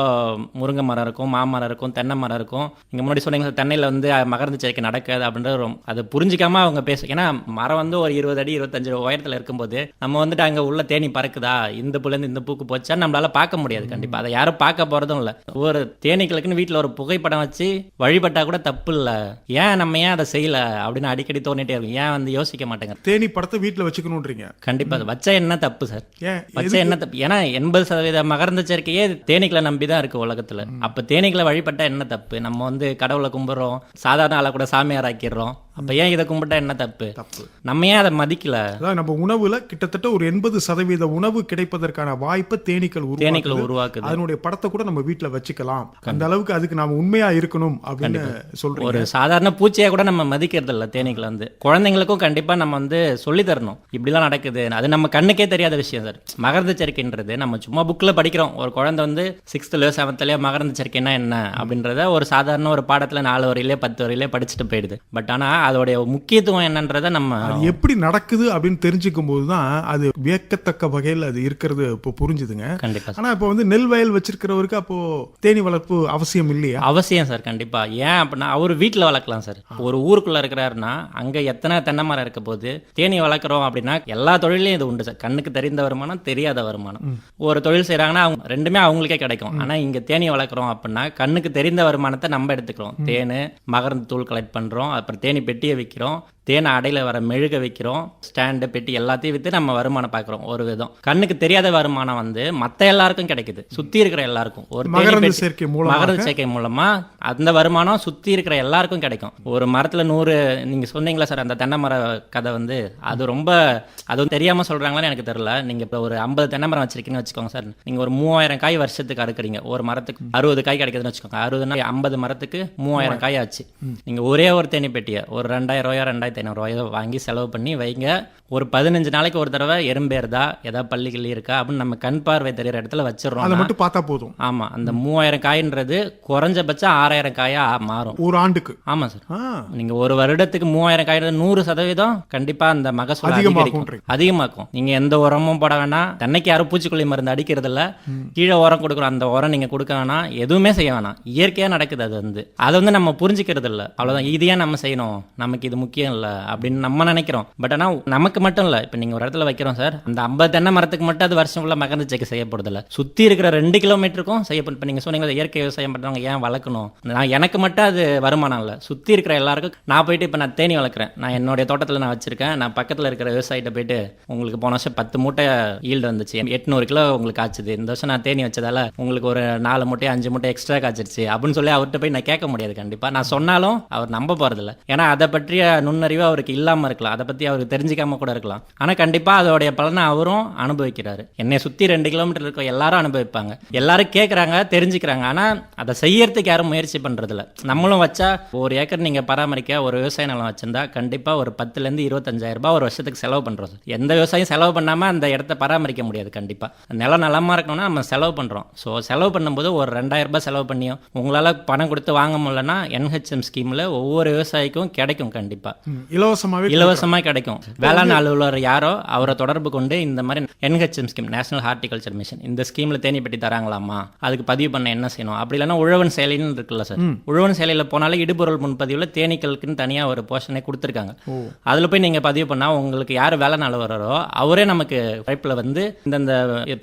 முருங்கை மரம் இருக்கும், மாமரம் இருக்கும், தென்னை மரம் இருக்கும். இங்கே முன்னாடி சொன்னீங்க தென்னையில் வந்து மகரந்த சேர்க்கை நடக்காது அப்படின்றது அது புரிஞ்சிக்காம அவங்க பேச. ஏன்னா மரம் வந்து ஒரு 20 அடி 25 உயரத்தில் இருக்கும்போது நம்ம வந்துட்டு அங்கே உள்ள தேனி பறக்குதா, இந்த புலேருந்து இந்த பூக்கு போச்சா நம்மளால பார்க்க முடியாது. கண்டிப்பாக அதை யாரும் பார்க்க போகிறதும் இல்லை. ஒரு தேனீக்களுக்குன்னு வீட்டில் ஒரு புகைப்படம் வச்சு வழிபட்டா கூட தப்பு இல்லை. ஏன் நம்ம ஏன் அதை செய்யல அப்படின்னு அடிக்கடி தோணிட்டே இருக்கும். ஏன் வந்து யோசிக்க மாட்டேங்க. தேனி படத்தை வீட்டில் வச்சுக்கணுன்றீங்க? கண்டிப்பாக அது வச்சா என்ன தப்பு சார்? ஏன் வச்சா என்ன தப்பு? ஏன்னா 80% மகரந்த சேர்க்கையே தேனீக்களை நம்பி தான் இருக்கு உலகத்துல. அப்ப தேனீக்களை வழிபட்டா என்ன தப்பு? நம்ம வந்து கடவுளை கும்பிடுறோம், சாதாரண ஆளை கூட சாமியார் ஆக்கிடுறோம். அப்ப ஏன் இதை கும்பிட்டா என்ன தப்பு? நம்ம ஏன் அதை மதிக்கல? அதான் நம்ம உணவுல கிட்டத்தட்ட ஒரு 80% உணவு கிடைப்பதற்கான வாய்ப்பை தேனீக்கள் உருவாக்குது. அதனுடைய படத்தை கூட நம்ம வீட்டுல வச்சுக்கலாம். அந்த அளவுக்கு அதுக்கு நாம உண்மையா இருக்கணும் அப்படின்னு சொல்றோம். ஒரு சாதாரண பூச்சியை கூட நம்ம மதிக்கிறது இல்ல. தேனீக்கள் வந்து குழந்தைங்களுக்கும் கண்டிப்பா நம்ம வந்து சொல்லி தரணும், இப்படிலாம் நடக்குது. அது நம்ம கண்ணுக்கே தெரியாத விஷயம் சார். மகரந்த சேர்க்கைன்றது நம்ம சும்மா புக்ல படிக்கிறோம். ஒரு குழந்தை வந்து 6th 7th மகரந்த சேர்க்கைன்னா என்ன அப்படின்றத ஒரு சாதாரண ஒரு பாடத்துல 4 வரையிலே 10 வரையிலே படிச்சுட்டு போயிடுது. பட் ஆனா அதோடைய முக்கியத்துவம் என்னன்றதை நம்ம எப்படி நடக்குது அப்படின்னு தெரிஞ்சுக்கும் போதுதான் அது வியக்கத்தக்க வகையில் அது இருக்கிறது இப்போ புரிஞ்சுதுங்க. கண்டிப்பா. ஆனா இப்போ வந்து நெல் வயல் வச்சிருக்கிறவருக்கு அப்போ தேனி வளர்ப்பு அவசியம் இல்லையா? அவசியம் சார், கண்டிப்பா. ஏன் அப்படின்னா அவர் வீட்டில் வளர்க்கலாம் சார். ஒரு ஊருக்குள்ள இருக்கிறாருன்னா அங்க எத்தனை தென்னை மரம் இருக்க போது, தேனி வளர்க்குறோம் அப்படின்னா எல்லா தொழிலையும் இது உண்டு சார். கண்ணுக்கு தெரிந்த வருமானம், தெரியாத வருமானம். ஒரு தொழில் செய்யறாங்கன்னா அவங்க ரெண்டுமே அவங்களுக்கே கிடைக்கும். ஆனா இங்க தேனி வளர்க்குறோம் அப்படின்னா கண்ணுக்கு தெரிந்த வருமானத்தை நம்ம எடுத்துக்கிறோம். தேனு மகரந்த தூள் கலெக்ட் பண்றோம், அப்புறம் தேனி பெட்டியை விற்கிறோம், தேனை அடையில வர மெழுக வைக்கிறோம், ஸ்டாண்டு பெட்டி எல்லாத்தையும் விற்று நம்ம வருமானம் பார்க்குறோம். ஒரு விதம் கண்ணுக்கு தெரியாத வருமானம் வந்து மற்ற எல்லாருக்கும் கிடைக்குது, சுற்றி இருக்கிற எல்லாருக்கும். ஒரு மகரந்த சேர்க்கை மூலமா அந்த வருமானம் சுற்றி இருக்கிற எல்லாருக்கும் கிடைக்கும். ஒரு மரத்தில் 100 நீங்கள் சொன்னீங்களா சார், அந்த தென்னை மர கதை வந்து அது ரொம்ப அது தெரியாமல் சொல்கிறாங்களான்னு எனக்கு தெரியல. நீங்கள் இப்போ ஒரு 50 தென்னை மரம் வச்சிருக்கீங்கன்னு வச்சுக்கோங்க சார். நீங்கள் ஒரு 3000 காய் வருஷத்துக்கு அறுக்குறீங்க. ஒரு மரத்துக்கு 60 காய் கிடைக்குதுன்னு வச்சுக்கோங்க. 60னா 50 மரத்துக்கு 3000 காய் ஆச்சு. நீங்கள் ஒரே ஒரு தேனி பெட்டியை ஒரு 2000 ரூபாயோ 2500 ரூபாயோ வாங்கி செலவு பண்ணி வைங்க. ஒரு 15 நாளைக்கு ஒரு தடவை எறும்பேறுதா, ஏதாவது பள்ளிகள் இருக்கா அப்படின்னு நம்ம கண் பார்வை தெரிகிற இடத்துல வச்சிடறோம். அதை மட்டும் பார்த்தா போதும். ஆமா, அந்த 3000 காயின்றது குறைஞ்சபட்சம் 6000 காயா மாறும் ஒரு ஆண்டுக்கு. ஆமா சார். நீங்க ஒரு வருடத்துக்கு 3000 காய் 100% கண்டிப்பா அந்த மகசூல் அதிகமாக்கும். நீங்க எந்த உரமும் போட வேணாம். தென்னைக்கு யாரும் பூச்சிக்கொல்லி மருந்து அடிக்கிறது இல்ல, கீழே உரம் கொடுக்குறோம். அந்த உரம் நீங்க கொடுக்க வேணாம், எதுவுமே செய்ய வேணாம். இயற்கையா நடக்குது. அது வந்து நம்ம புரிஞ்சுக்கிறது இல்லை. அவ்வளவுதான். இது ஏன் நம்ம செய்யணும், நமக்கு இது முக்கியம் இல்லை அப்படின்னு நம்ம நினைக்கிறோம். பட் ஆனால் நமக்கு மட்டும் இல்லை. இப்போ நீங்கள் ஒரு இடத்துல வைக்கிறோம் சார், அந்த 50 தென்னை மரத்துக்கு மட்டும் அது வருஷம் ஃபுல்லாக மகரந்த சேர்க்கை செய்யப்படுறது இல்லை. சுற்றி இருக்கிற 2 கிலோமீட்டருக்கும் செய்யப்படும். இப்போ நீங்கள் சொன்னீங்க இயற்கை விவசாயம் பண்ணுறவங்க ஏன் வளர்க்கணும், நான் எனக்கு மட்டும் அது வருமானம் இல்லை, சுற்றி இருக்கிற எல்லாருக்கும். நான் போயிட்டு இப்போ நான் தேனி வளர்க்குறேன், நான் என்னுடைய தோட்டத்தில் நான் வச்சிருக்கேன். நான் பக்கத்தில் இருக்கிற விவசாயிட்ட போயிட்டு உங்களுக்கு போன வருஷம் 10 மூட்டை ஈல்டு வந்துச்சு, 800 கிலோ உங்களுக்கு காய்ச்சுது, இந்த வருஷம் நான் தேனி வச்சதால உங்களுக்கு ஒரு 4 மூட்டை 5 மூட்டை எக்ஸ்ட்ரா காய்ச்சிருச்சு அப்படின்னு சொல்லி அவர்கிட்ட போய் நான் கேட்க முடியாது. கண்டிப்பாக நான் சொன்னாலும் அவர் நம்ப போகிறதில்ல. ஏன்னா அதை பற்றிய நுண்ணறிவு அவருக்கு இல்லாமல் இருக்கலாம், அதை பற்றி அவருக்கு தெரிஞ்சிக்காம கூட இருக்கலாம். ஆனால் கண்டிப்பாக அதோடைய பலனை அவரும் அனுபவிக்கிறாரு. என்னை சுற்றி 2 கிலோமீட்டர் இருக்க எல்லாரும் அனுபவிப்பாங்க. எல்லாரும் கேட்குறாங்க, தெரிஞ்சுக்கிறாங்க. ஆனால் அதை செய்யறதுக்கு யாரும் முயற்சி பண்ணுறதில்ல. நம்மளும் வச்சா ஒரு ஏக்கர் நீங்கள் பராமரிக்க ஒரு விவசாய நிலம் வச்சிருந்தா கண்டிப்பாக ஒரு 10,000 25,000 ரூபாய் ஒரு வருஷத்துக்கு செலவு பண்ணுறோம். எந்த விவசாயம் செலவு பண்ணாமல் அந்த இடத்த பராமரிக்க முடியாது. கண்டிப்பாக நிலம் நலமாக இருக்கணும்னா நம்ம செலவு பண்ணுறோம். ஸோ செலவு பண்ணும்போது ஒரு 2000 ரூபாய் செலவு பண்ணியும் உங்களால் பணம் கொடுத்து வாங்க முடியலன்னா NHM ஸ்கீமில் ஒவ்வொரு விவசாயிக்கும் கிடைக்கும். கண்டிப்பாக இலவசமாக கிடைக்கும். வேளாண் அலுவலர் யாரோ அவரை தொடர்பு கொண்டு இந்த மாதிரி NHM scheme, national horticulture mission, இந்த ஸ்கீமில் தேனி பெட்டி தராங்களாமா, அதுக்கு பதிவு பண்ண என்ன செய்யணும், அப்படி இல்லைன்னா உழவன் செயலின்னு இருக்குல்ல சார், உழவன் செயலியில் போனாலே இடுபொருள் முன்பதிவில் தேனீக்களுக்குன்னு தனியாக ஒரு போர்ஷனே கொடுத்துருக்காங்க. அதில் போய் நீங்கள் பதிவு பண்ணால் உங்களுக்கு யார் வேளாண் அலுவலரோ அவரே நமக்கு பைப்பில் வந்து இந்தந்த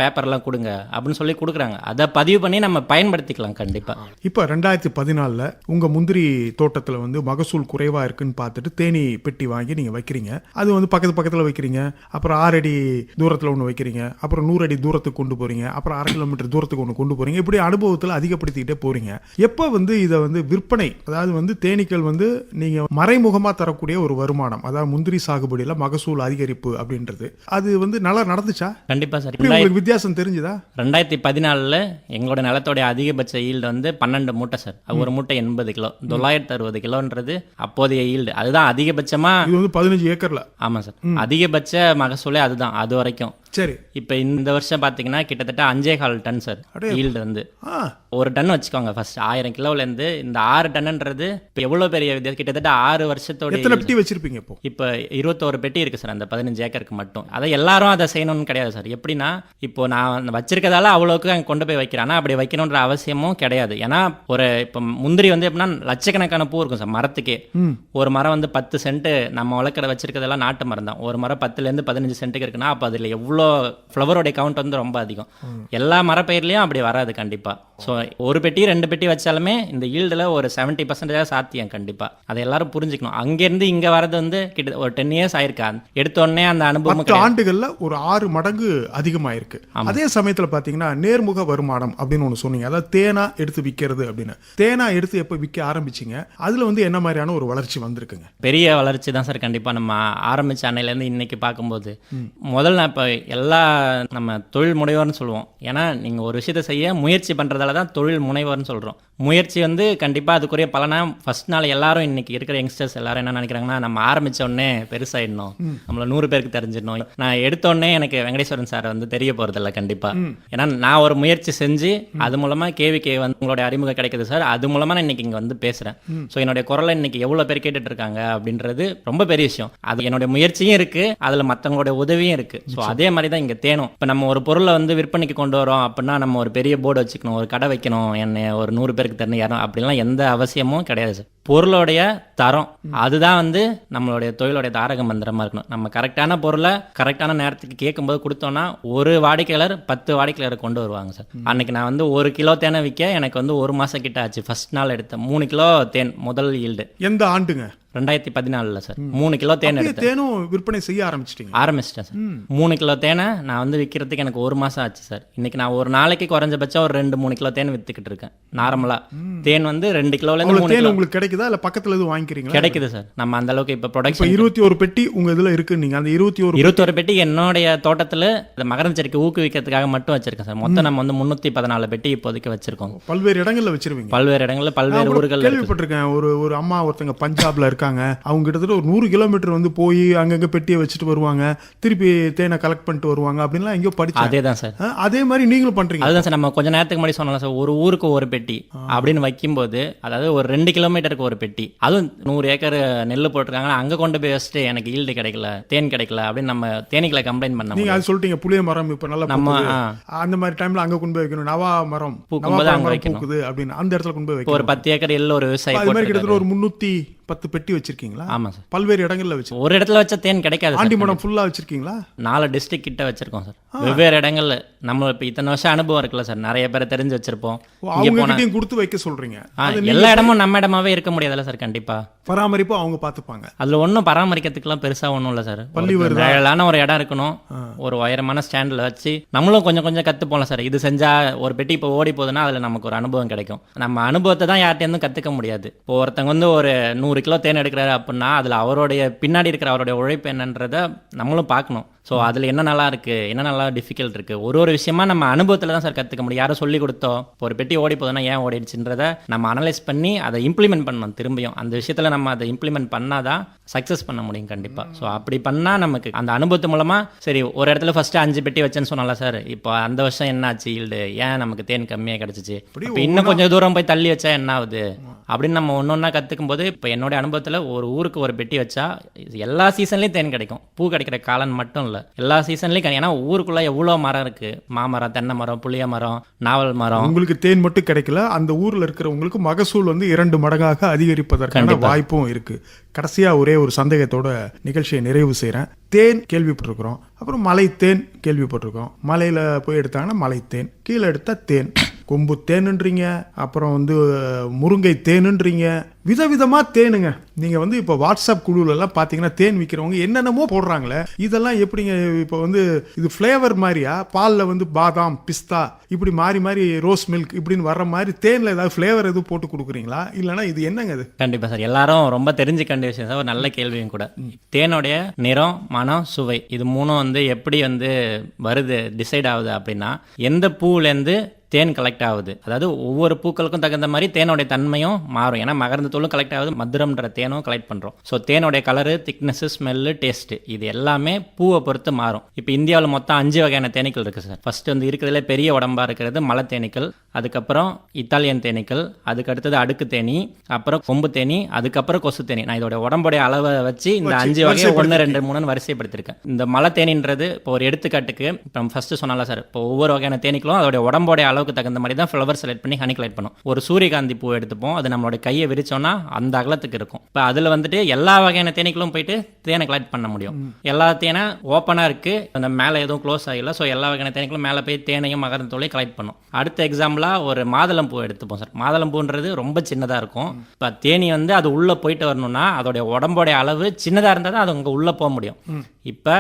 பேப்பர்லாம் கொடுங்க அப்படின்னு சொல்லி கொடுக்குறாங்க. அதை பதிவு பண்ணி நம்ம பயன்படுத்திக்கலாம் கண்டிப்பாக. இப்போ 2014 உங்கள் முந்திரி தோட்டத்தில் வந்து மகசூல் குறைவாக இருக்குன்னு பார்த்துட்டு தேனி பெட்டி வாங்கி நீங்கள் வைக்கிறீங்க. அது வந்து பக்கத்தில் வைக்கிறீங்க, அப்புறம் 6 அடி தூரத்தில் ஒன்று வைக்கிறீங்க, அப்புறம் 100 அடி தூரத்துக்கு கொண்டு போகிறீங்க, அப்புறம் 1/2 கிலோமீட்டர் தூரத்துக்கு ஒன்று கொண்டு போகிறீங்க. இப்படி அனுபவத்தில் அதிகப்படுத்திக்கிட்டே போகிறீங்க. எப்போ வந்து இதை வந்து விற்பனை, அதாவது வந்து தேனீக்கள் வந்து நீங்கள் மறைமுகமாக தரக்கூடிய ஒரு வருமானம், அதாவது முந்திரி சாகுபடியில் மகசூல் அதிகரிப்பு அப்படின்றது, அது வந்து நல்லா நடந்துச்சா? கண்டிப்பாக சார். உங்களுக்கு வித்தியாசம் தெரிஞ்சுதா? 2014 எங்களோட நிலத்தோடைய அதிகபட்ச ஈல்டு வந்து 12 மூட்டை சார். ஒரு மூட்டை 80 கிலோ, 960 கிலோன்றது அப்போதைய ஈல்டு. அதுதான் அதிகபட்சமா. இது வந்து 15 ஏக்கர்ல. ஆமாம் சார், அதிகபட்ச மகசூலே அதுதான் அது வரைக்கும். சரி. இப்போ இந்த வருஷம் பார்த்தீங்கன்னா கிட்டத்தட்ட 5.25 டன் சார் ஈல்டு வந்து. ஒரு டன் வச்சுக்கோங்க ஃபர்ஸ்ட் 1000 கிலோலேருந்து இந்த 6 டன்ன்றது இப்போ எவ்வளோ பெரிய வித்தியாசம். கிட்டத்தட்ட 6 வருஷத்தோட. எத்தனை பெட்டி வச்சிருப்பீங்க இப்போ? இப்போ 21 பெட்டி இருக்கு சார் அந்த 15 ஏக்கருக்கு மட்டும். அதை எல்லாரும் அதை செய்யணும்னு கிடையாது சார். எப்படின்னா இப்போ நான் வச்சிருக்கதால அவ்வளோக்கு அங்கே கொண்டு போய் வைக்கிறேன், ஆனால் அப்படி வைக்கணுன்ற அவசியமும் கிடையாது. ஏன்னா ஒரு இப்போ முந்திரி வந்து எப்படின்னா லட்சக்கணக்கான பூ இருக்கும் சார் மரத்துக்கே. ஒரு மரம் வந்து 10 சென்ட், நம்ம வளர்க்குற வச்சிருக்கிறதெல்லாம் நாட்டு மரம் தான். ஒரு மரம் 10லேருந்து 15 சென்ட்டுக்கு இருக்குன்னா அப்போ அதில் எவ்வளோ ஃப்ளவரோடைய கவுண்ட் வந்து ரொம்ப அதிகம். எல்லா மரப்பயிர்லையும் அப்படி வராது கண்டிப்பாக. ஸோ ஒரு பெட்டி 2 பெட்டி வச்சாலுமே இந்த ஈல்டில் ஒரு 70% சாத்தியம் கண்டிப்பாக. அதை எல்லாரும் புரிஞ்சுக்கணும். அங்கேருந்து இங்கே வரது வந்து கிட்ட ஒரு 10 இயர்ஸ் ஆயிருக்கா. எடுத்தோடனே அந்த அனுபவம் 10 ஆண்டுகளில் ஒரு 6 மடங்கு அதிகமாயிருக்கு. அதே சமயத்தில் பார்த்தீங்கன்னா நேர்முக வருமானம் அப்படின்னு ஒன்று சொன்னீங்க, அதாவது தேனா எடுத்து விற்கிறது அப்படின்னு. தேனா எடுத்து எப்போ விற்க ஆரம்பிச்சிங்க, அதில் வந்து என்ன மாதிரியான ஒரு வளர்ச்சி வந்திருக்குங்க? பெரிய வளர்ச்சி தான் சார் கண்டிப்பாக. நம்ம ஆரம்பிச்ச அன்னையிலேருந்து இன்னைக்கு பார்க்கும்போது முதல்ல இப்போ எல்லா நம்ம தொழில் முனைவோர்னு சொல்லுவோம். ஏன்னா நீங்கள் ஒரு விஷயத்தை செய்ய முயற்சி பண்ணுறதால தான் தொழில் முனைவோர்னு சொல்கிறோம். முயற்சி வந்து கண்டிப்பாக அதுக்குரிய பலனா ஃபர்ஸ்ட் நாள் எல்லாரும் இன்னைக்கு இருக்கிற யங்ஸ்டர்ஸ் எல்லாரும் என்ன நினைக்கிறாங்கன்னா, நம்ம ஆரம்பித்த உடனே பெருசாகிடணும், நம்மள 100 பேருக்கு தெரிஞ்சிடணும். நான் எடுத்தோடனே எனக்கு வெங்கடேஸ்வரன் சார் வந்து தெரிய போகிறதில்ல கண்டிப்பாக. ஏன்னா நான் ஒரு முயற்சி செஞ்சு அது மூலமாக கேவிகே வந்து உங்களுடைய அறிமுகம் கிடைக்குது சார். அது மூலமாக நான் இன்னைக்கு இங்கே வந்து பேசுகிறேன். ஸோ என்னுடைய குரலை இன்னைக்கு எவ்வளோ பேர் கேட்டுட்டு இருக்காங்க அப்படின்றது ரொம்ப பெரிய விஷயம். அது என்னுடைய முயற்சியும் இருக்குது, அதில் மற்றவங்களுடைய உதவியும் இருக்குது. ஸோ அதே மாதிரி தான் இங்கே தேனும். இப்போ நம்ம ஒரு பொருளை வந்து விற்பனைக்கு கொண்டு வரோம் அப்படின்னா நம்ம ஒரு பெரிய போர்டு வச்சுக்கணும், ஒரு கடை வைக்கணும், என்ன ஒரு 100 பேருக்கு தரணும் யாரும் அப்படிலாம் எந்த அவசியமும் கிடையாது சார். பொருளுடைய தரம் அதுதான் வந்து நம்மளுடைய தொழிலுடைய தாரக மந்திரமா இருக்கணும். நம்ம கரெக்டான பொருளை கரெக்டான நேரத்துக்கு கேட்கும்போது கொடுத்தோம்னா ஒரு வாடிக்கையாளர் 10 வாடிக்கையாளரை கொண்டு வருவாங்க சார். அன்னைக்கு நான் வந்து 1 கிலோ தேனை விற்க எனக்கு வந்து 1 மாசம் கிட்ட ஆச்சு. ஃபர்ஸ்ட் நாள் எடுத்தேன் 3 கிலோ தேன் முதல் ஈல்டு. எந்த ஆண்டுங்க? 2014 சார். 3 கிலோ தேன் எடுத்தேன். தேனும் விற்பனை செய்ய ஆரம்பிச்சிட்டேன் சார். 3 கிலோ தேனை நான் வந்து விற்கிறதுக்கு எனக்கு 1 மாசம் ஆச்சு சார். இன்னைக்கு நான் ஒரு நாளைக்கு குறைஞ்சபட்சம் ஒரு 2-3 கிலோ தேன் வித்துக்கிட்டு இருக்கேன். நார்மலா தேன் வந்து 2 கிலோலேருந்து 3 கிலோ உங்களுக்கு கிடைக்குதா இல்ல பக்கத்துல எதுவும் வாங்கிக்கிறீங்களா? கிடைக்குது சார். நம்ம அந்த அளவுக்கு இப்போ ப்ரொடக்ஷன் 21 பெட்டி உங்க இதுல இருக்கு. நீங்க அந்த 21 பெட்டி என்னுடைய தோட்டத்தில் இந்த மகரந்த செடிக்கு ஊக்குவிக்கிறதுக்காக மட்டும் வச்சிருக்கேன் சார். மொத்தம் நம்ம வந்து 314 பெட்டி இப்போதைக்கு வச்சிருக்கோம். பல்வேறு இடங்கள்ல வச்சிருவீங்க? பல்வேறு இடங்கள்ல பல்வேறு ஊர்கள். கேள்விப்பட்டிருக்கேன், ஒரு அம்மா ஒருத்தங்க பஞ்சாப்ல இருக்காங்க. அவங்க கிட்டத்தட்ட ஒரு 100 கிலோமீட்டர் வந்து போய் அங்கங்க பெட்டியை வச்சுட்டு வருவாங்க, திருப்பி தேனை கலெக்ட் பண்ணிட்டு வருவாங்க அப்படின்லாம் எங்கேயோ படிச்சேன். அதே தான் சார். அதே மாதிரி நீங்களும் பண்றீங்க? அதுதான் சார். நம்ம கொஞ்ச நேரத்துக்கு முன்னாடி சொன்னோம் சார், ஒரு ஊருக்கு ஒரு பெட்டி அப்படின்னு வைக்கும்போது, அதாவது ஒரு 2 கிலோமீட்டருக்கு ஒரு பெட்டி, அதுவும் 100 ஏக்கர் நெல் போட்டிருக்காங்க, அங்க கொண்டு போய் வச்சுட்டு எனக்கு ஈல்டு கிடைக்கல, தேன் கிடைக்கல அப்படின்னு நம்ம தேனீக்களை கம்ப்ளைண்ட் பண்ண. நீங்க அது சொல்லிட்டீங்க, புளிய மரம் இப்ப நல்லா நம்ம அந்த மாதிரி டைம்ல அங்க கொண்டு போய் வைக்கணும், நவா மரம் பூக்கும்போது அங்க வைக்கணும் அப்படின்னு அந்த இடத்துல கொண்டு போய் வைக்கணும். ஒரு 10 ஏக்கர் எல்ல ஒரு விவசாயி அது மாதிரி கிட்டத்தட்ட ஒரு 310 பெட்டி வச்சிருக்கீங்களா? ஆமா சார். பல்வேறு இடங்கள்ல வச்சு. ஒரு இடத்துல வச்ச தேன் கிடைக்காது. ஆண்டிமடம் ஃபுல்லா வச்சிருக்கீங்களா? 4 டிஸ்ட்ரிக்ட் கிட்ட வச்சிருக்கோம் சார். வெவ்வேறு இடங்கள்ல. நம்ம இப்ப இத்தனை வருஷம் அனுபவம் இருக்குல்ல சார், நிறைய பேரை தெரிஞ்சு வச்சிருப்போம். அவங்ககிட்டயும் கொடுத்து வைக்க சொல்றீங்க? எல்லா இடமும் நம்ம இடமாவே இருக்க முடியாதுல்ல சார். கண்டிப்பா பராமரிப்பு அவங்க பாத்துப்பாங்க. அதுல ஒன்றும் பராமரிக்கிறதுக்குலாம் பெருசா ஒன்றும் இல்லை சார். நிழலான ஒரு இடம் இருக்கணும், ஒரு உயரமான ஸ்டாண்டில் வச்சு நம்மளும் கொஞ்சம் கொஞ்சம் கற்றுப்போம்ல சார். இது செஞ்சா ஒரு பெட்டி இப்போ ஓடி போகுதுன்னா அதில் நமக்கு ஒரு அனுபவம் கிடைக்கும். நம்ம அனுபவத்தை தான் யார்கிட்டேருந்தும் கற்றுக்க முடியாது. இப்போ ஒருத்தங்க வந்து ஒரு 100 கிலோ தேன் எடுக்கிறாரு அப்படின்னா அதில் அவருடைய பின்னாடி இருக்கிற அவருடைய உழைப்பு என்னன்றதை நம்மளும் பார்க்கணும். ஸோ அதில் என்ன நல்லா இருக்குது, என்ன நல்லா டிஃபிகல்ட் இருக்குது, ஒரு விஷயமா நம்ம அனுபவத்தில் தான் சார் கற்றுக்க முடியும். யாரும் சொல்லி கொடுத்தோம் இப்போ ஒரு பெட்டி ஓடி போதுன்னா ஏன் ஓடிடுச்சுன்றதை நம்ம அனலைஸ் பண்ணி அதை இம்ப்ளிமெண்ட் பண்ணணும். திரும்பியும் அந்த விஷயத்தில் நம்ம அதை இம்ப்ளிமெண்ட் பண்ணாதான் சக்ஸஸ் பண்ண முடியும் கண்டிப்பாக. ஸோ அப்படி பண்ணால் நமக்கு அந்த அனுபவத்து மூலமாக சரி ஒரு இடத்துல ஃபஸ்ட்டு 5 பெட்டி வச்சேன்னு சொன்னால சார், இப்போ அந்த வருஷம் என்ன ஆச்சு ஈல்டு, ஏன் நமக்கு தேன் கம்மியாக கிடச்சிச்சு, இப்போ இன்னும் கொஞ்சம் தூரம் போய் தள்ளி வச்சா என்ன ஆகுது அப்படின்னு நம்ம ஒன்று ஒன்றா கற்றுக்கும் போது இப்போ என்னோட அனுபவத்தில் ஒரு ஊருக்கு ஒரு பெட்டி வச்சா எல்லா சீசன்லேயும் தேன் கிடைக்கும். பூ கிடைக்கிற காலம் மட்டும் இல்லை, எல்லா சீசன்லேயும். ஏன்னா ஊருக்குள்ளே எவ்வளோ மரம் இருக்குது, மாமரம், தென்னை மரம், புளிய மரம், நாவல் மரம். உங்களுக்கு தேன் மட்டும் கிடைக்கல, அந்த ஊரில் இருக்கிறவங்களுக்கு மகசூல் வந்து 2 மடங்காக அதிகரிப்பதற்கான வாய்ப்பும் இருக்கு. கடைசியா ஒரே ஒரு சந்தேகத்தோட நிகழ்ச்சியை நிறைவு செய்கிறேன். தேன் கேள்விப்பட்டிருக்கிறோம், அப்புறம் மலை தேன் கேள்விப்பட்டிருக்கோம். மலையில போய் எடுத்தாங்கன்னா மலை தேன், கீழே எடுத்தா தேன், கொம்பு தேனுன்றீங்க, அப்புறம் வந்து முருங்கை தேனுன்றீங்க, விதவிதமா தேனுங்க. நீங்க வந்து இப்போ வாட்ஸ்அப் குழுலெல்லாம் பார்த்தீங்கன்னா தேன் விற்கிறவங்க என்னென்னமோ போடுறாங்களே, இதெல்லாம் எப்படிங்க? இப்போ வந்து இது ஃப்ளேவர் மாதிரியா? பாலில் வந்து பாதாம், பிஸ்தா இப்படி மாறி மாறி ரோஸ் மில்க் இப்படின்னு வர்ற மாதிரி தேனில் ஏதாவது ஃப்ளேவர் எதுவும் போட்டு கொடுக்குறீங்களா? இல்லைன்னா இது என்னங்க இது? கண்டிப்பாக சார், எல்லாரும் ரொம்ப தெரிஞ்சுக்க வேண்டிய விஷயம் சார். ஒரு நல்ல கேள்வியும் கூட. தேனுடைய நிறம், மனம், சுவை இது 3 வந்து எப்படி வந்து வருது, டிசைட் ஆகுது அப்படின்னா, எந்த பூவிலேருந்து தேன் கலெக்ட் ஆகுது. அதாவது ஒவ்வொரு பூக்களுக்கும் தகுந்த மாதிரி தேனோடைய தன்மையும் மாறும். ஏன்னா மகரந்த தூளும் கலெக்ட் ஆகுது, மதுரம்ன்ற தேனும் கலெக்ட் பண்ணுறோம். ஸோ தேனோடைய கலரு, திக்னஸ், ஸ்மெல்லு, டேஸ்ட்டு இது எல்லாமே பூவை பொறுத்து மாறும். இப்போ இந்தியாவில் மொத்தம் 5 வகையான தேனீக்கள் இருக்குது சார். ஃபர்ஸ்ட் வந்து இருக்கிறதுல பெரிய உடம்பாக இருக்கிறது மலை தேனீக்கள், அதுக்கப்புறம் இத்தாலியன் தேனீக்கள், அதுக்கு அடுத்தது அடுக்கு தேனி, அப்புறம் கொம்பு தேனி, அதுக்கப்புறம் கொசு தேனி. நான் இதோட உடம்புடைய அளவை வச்சு இந்த 5 வகையை 1, 2, 3 வரிசைப்படுத்திருக்கேன். இந்த மலை தேனின்றது இப்போ ஒரு எடுத்துக்காட்டுக்கு இப்போ ஃபர்ஸ்ட் சொன்னால சார், இப்போ ஒவ்வொரு வகையான தேனீக்களும் அதோட உடம்போடைய அளவுக்கு தகுந்த மாதிரி தான் ஃப்ளவர் செலக்ட் பண்ணி ஹனி கலெக்ட் பண்ணும். ஒரு சூரியகாந்தி பூ எடுத்துப்போம், அது நம்மளோட கையை விரிச்சோம்னா அந்த அகலத்துக்கு இருக்கும். இப்போ அதில் வந்துட்டு எல்லா வகையான தேனீக்களும் போயிட்டு தேனை கலெக்ட் பண்ண முடியும். எல்லா தேனை ஓப்பனாக இருக்கு, அந்த மேலே எதுவும் க்ளோஸ் ஆகல. ஸோ எல்லா வகையான தேனீக்களும் மேலே போய் தேனையும் மகரந்த தோலையும் கலெக்ட் பண்ணும். அடுத்த எக்ஸாம்பிளாக ஒரு மாதுளம் பூ எடுத்துப்போம் சார். மாதுளம் பூன்றது ரொம்ப சின்னதாக இருக்கும். இப்போ தேனி வந்து அது உள்ளே போயிட்டு வரணும்னா அதோடைய உடம்போடைய அளவு சின்னதாக இருந்தால் தான் அது அங்கே உள்ளே போக முடியும். இப்போ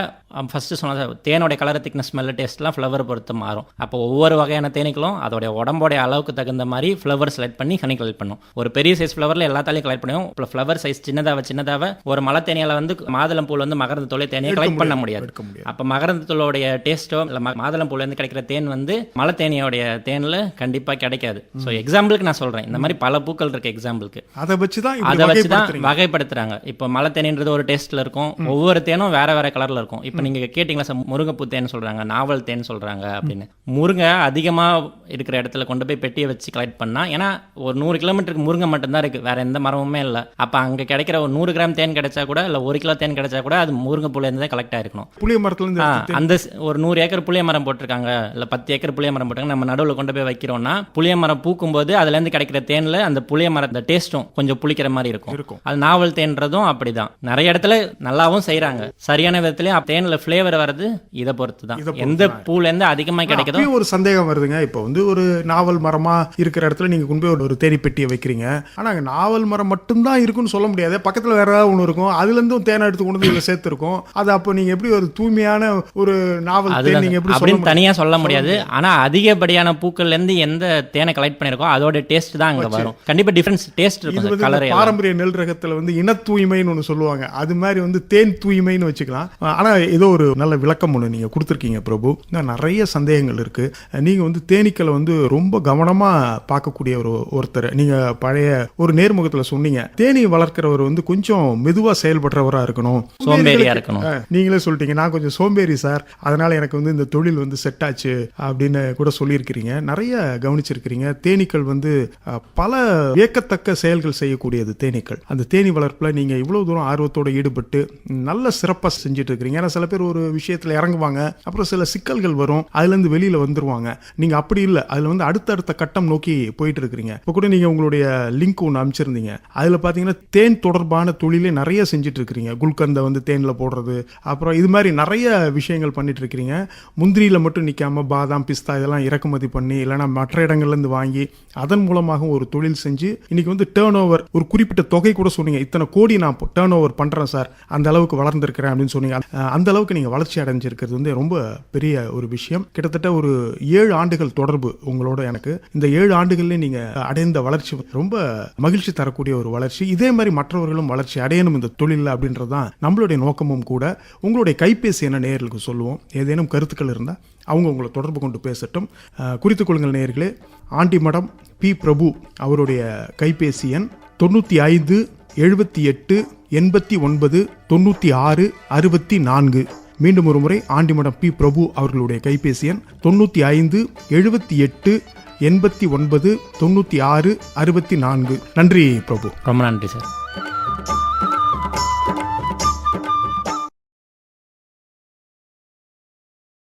ஃபர்ஸ்ட் சொன்ன தேனோட கலர், திக்னஸ், ஸ்மெல், டேஸ்ட்லாம் ஃப்ளவர் பொறுத்து மாறும். அப்போ ஒவ்வொரு வகையான தேனீக்களும் அதோடைய உடம்போடைய அளவுக்கு தகுந்த மாதிரி ஃப்ளவர் செலக்ட் பண்ணி ஹனி கலெக்ட் பண்ணும். ஒரு பெரிய சைஸ் ஃப்ளவரில் எல்லாத்தாலையும் கலெக்ட் பண்ணுவோம். இப்போ ஃப்ளவர் சைஸ் சின்னதாக ஒரு மலை தேனியால் வந்து மாதுளம் பூவில் வந்து மகரந்த தோலை தேனியை கலெக்ட் பண்ண முடியாது. அப்போ மகரந்த தோலோடைய டேஸ்ட்டோ இல்லை மாதுளம் பூலேருந்து கிடைக்கிற தேன் வந்து மலை தேனியோடைய தேனில் கண்டிப்பாக கிடைக்காது. ஸோ எக்ஸாம்பிளுக்கு நான் சொல்கிறேன், இந்த மாதிரி பல பூக்கள் இருக்கு எக்ஸாம்பிளுக்கு, அதை வச்சு தான் வகைப்படுத்துறாங்க. இப்போ மலை தேனின்றது ஒரு டேஸ்ட்டில் இருக்கும், ஒவ்வொரு தேனும் வேற வேற கலரில் இருக்கும். இப்போ நீங்கள் கேட்டிங்களா சார், முருங்கைப்பூ தேன் சொல்கிறாங்க, நாவல் தேன் சொல்கிறாங்க அப்படின்னு. முருங்கை அதிகமாக இருக்கிற இடத்துல கொண்டு போய் பெட்டியை வச்சு கலெக்ட் பண்ணால், ஏன்னா ஒரு 100 கிலோமீட்டருக்கு முருங்கை மட்டும்தான் இருக்குது, வேற எந்த மரமுமே இல்லை. அப்போ அங்கே கிடைக்கிற ஒரு 100 கிராம் தேன் கிடைச்சா கூட, இல்லை 1 கிலோ தேன் கிடைச்சா கூட அது முருங்கைப்பூலேருந்து தான் கலெக்ட் ஆகிருக்கணும். புளிய மரத்துலேருந்து அந்த ஒரு 100 ஏக்கர் புளிய மரம் போட்டிருக்காங்க, இல்லை 10 ஏக்கர் புளிய மரம் போட்டாங்க, நம்ம நடுவில் கொண்டு போய் வைக்கிறோம்னா புளிய மரம் பூக்கும்போது அதுலேருந்து கிடைக்கிற தேனில் அந்த புளிய மரம் அந்த டேஸ்ட்டும் கொஞ்சம் புளிக்கிற மாதிரி இருக்கும். அது நாவல் தேன்றதும் அப்படிதான். நிறைய இடத்துல நல்லாவும் செய்கிறாங்க, சரியான விதத்துலையும் தேனில் ஃப்ளேவர் வர்றது இதை பொறுத்து தான். எந்த பூலேருந்து அதிகமாக கிடைக்குதோ. ஒரு சந்தேகம் வருதுங்க, இப்போ வந்து ஒரு நாவல் மரமா இருக்கிற இடத்துல நீங்க கொண்டு போய் ஒரு தேனி பெட்டியை வைக்கிறீங்க. ஆனா நாவல் மரம் மட்டும்தான் இருக்குன்னு சொல்ல முடியாது, பக்கத்துல வேற ஏதாவது ஒன்று இருக்கும், அதுல இருந்தும் தேனை எடுத்து கொண்டு வந்து சேர்த்து இருக்கும். அது அப்போ நீங்க எப்படி ஒரு தூய்மையான ஒரு நாவல் தேன் நீங்க எப்படி தனியா சொல்ல முடியாது. ஆனா அதிகப்படியான பூக்கள்ல இருந்து எந்த தேனை கலெக்ட் பண்ணிருக்கோம் அதோட டேஸ்ட் தான் அங்க வரும். கண்டிப்பா டிஃபரன்ஸ் டேஸ்ட் இருக்கும். கலர் பாரம்பரிய நெல் ரகத்துல வந்து இன தூய்மைன்னு ஒன்று சொல்லுவாங்க, அது மாதிரி வந்து தேன் தூய்மைன்னு வச்சுக்கலாம். ஆனா ஏதோ ஒரு நல்ல விளக்கம் ஒன்று நீங்க கொடுத்துருக்கீங்க பிரபு. நிறைய சந்தேகங்கள் இருக்கு. நீங்க வந்து தேனீக்களை வந்து ரொம்ப கவனமா பார்க்கக்கூடிய ஒருத்தர். நீங்க பழைய ஒரு நேர்முகத்துல சொன்னீங்க, தேனி வளர்க்கிறவர் வந்து கொஞ்சம் மெதுவா செயல்படுறவரா இருக்கணும், சோம்பேறியா இருக்கணும். நீங்களே சொல்லிட்டீங்க, நான் கொஞ்சம் சோம்பேறி சார், அதனால எனக்கு வந்து இந்த தொழில் வந்து செட் ஆச்சு அப்படின்னு கூட சொல்லியிருக்கிறீங்க. நிறைய கவனிச்சிருக்கிறீங்க. தேனீக்கள் வந்து பல வியக்கத்தக்க செயல்கள் செய்யக்கூடியது தேனீக்கள். அந்த தேனி வளர்ப்புல நீங்க இவ்வளவு தூரம் ஆர்வத்தோட ஈடுபட்டு நல்ல சிறப்பாக செஞ்சுட்டு இருக்கிறீங்க. ஏன்னா சில பேர் ஒரு விஷயத்துல இறங்குவாங்க, அப்புறம் சில சிக்கல்கள் வரும், அதுல இருந்து வெளியில வந்துருவாங்க. நீங்க அப்படி இல்லை, அதுல வந்து அடுத்தடுத்த கட்டம் நோக்கி போயிட்டு இருக்கிறீங்க. இப்போ கூட நீங்க உங்களுடைய லிங்க் ஒன்று அமைச்சிருந்தீங்க, அதுல பாத்தீங்கன்னா தேன் தொடர்பான தொழிலே நிறைய செஞ்சுட்டு இருக்கிறீங்க. குல்கந்தை வந்து தேன்ல போடுறது, அப்புறம் இது மாதிரி நிறைய விஷயங்கள் பண்ணிட்டு இருக்கிறீங்க. முந்திரியில மட்டும் நிக்காம பாதாம், பிஸ்தா இதெல்லாம் இறக்குமதி பண்ணி, இல்லைன்னா மற்ற இடங்கள்ல இருந்து வாங்கி அதன் மூலமாக ஒரு தொழில் செஞ்சு இன்னைக்கு வந்து டேர்ன் ஓவர் ஒரு குறிப்பிட்ட தொகை கூட சொன்னீங்க, இத்தனை கோடி நான் டேர்ன் ஓவர் பண்றேன் சார், அந்த அளவுக்கு வளர்ந்துருக்கிறேன் அப்படின்னு சொன்னீங்க. அந்த அளவுக்கு நீங்க வளர்ச்சி அடைஞ்சிருக்கிறது வந்து ரொம்ப பெரிய ஒரு விஷயம். கிட்டத்தட்ட ஒரு 7 ஆண்டுகள் தொடர்பு உங்களோட எனக்கு. இந்த 7 ஆண்டுகள்ல நீங்க அடைந்த வளர்ச்சி ரொம்ப மகிழ்ச்சி தரக்கூடிய ஒரு வளர்ச்சி. இதே மாதிரி மற்றவர்களும் வளர்ச்சி அடையணும் இந்த தொழில் அப்படின்றதுதான் நம்மளுடைய நோக்கமும் கூட. உங்களுடைய கைபேசி என்ன நேயர்களுக்கு சொல்லுவோம், ஏதேனும் கருத்துக்கள் இருந்தால் அவங்க உங்களை தொடர்பு கொண்டு பேசட்டும். குறித்துக் கொள்ளுங்கள் நேயர்களே. ஆண்டிமடம் பி பிரபு அவருடைய கைபேசி எண் 95 78 89 96 64. மீண்டும் ஒரு முறை ஆண்டிமடம் பி பிரபு அவர்களுடைய கைபேசி எண் 95 78 89 96 64. நன்றி பிரபு. ரொம்ப நன்றி சார்.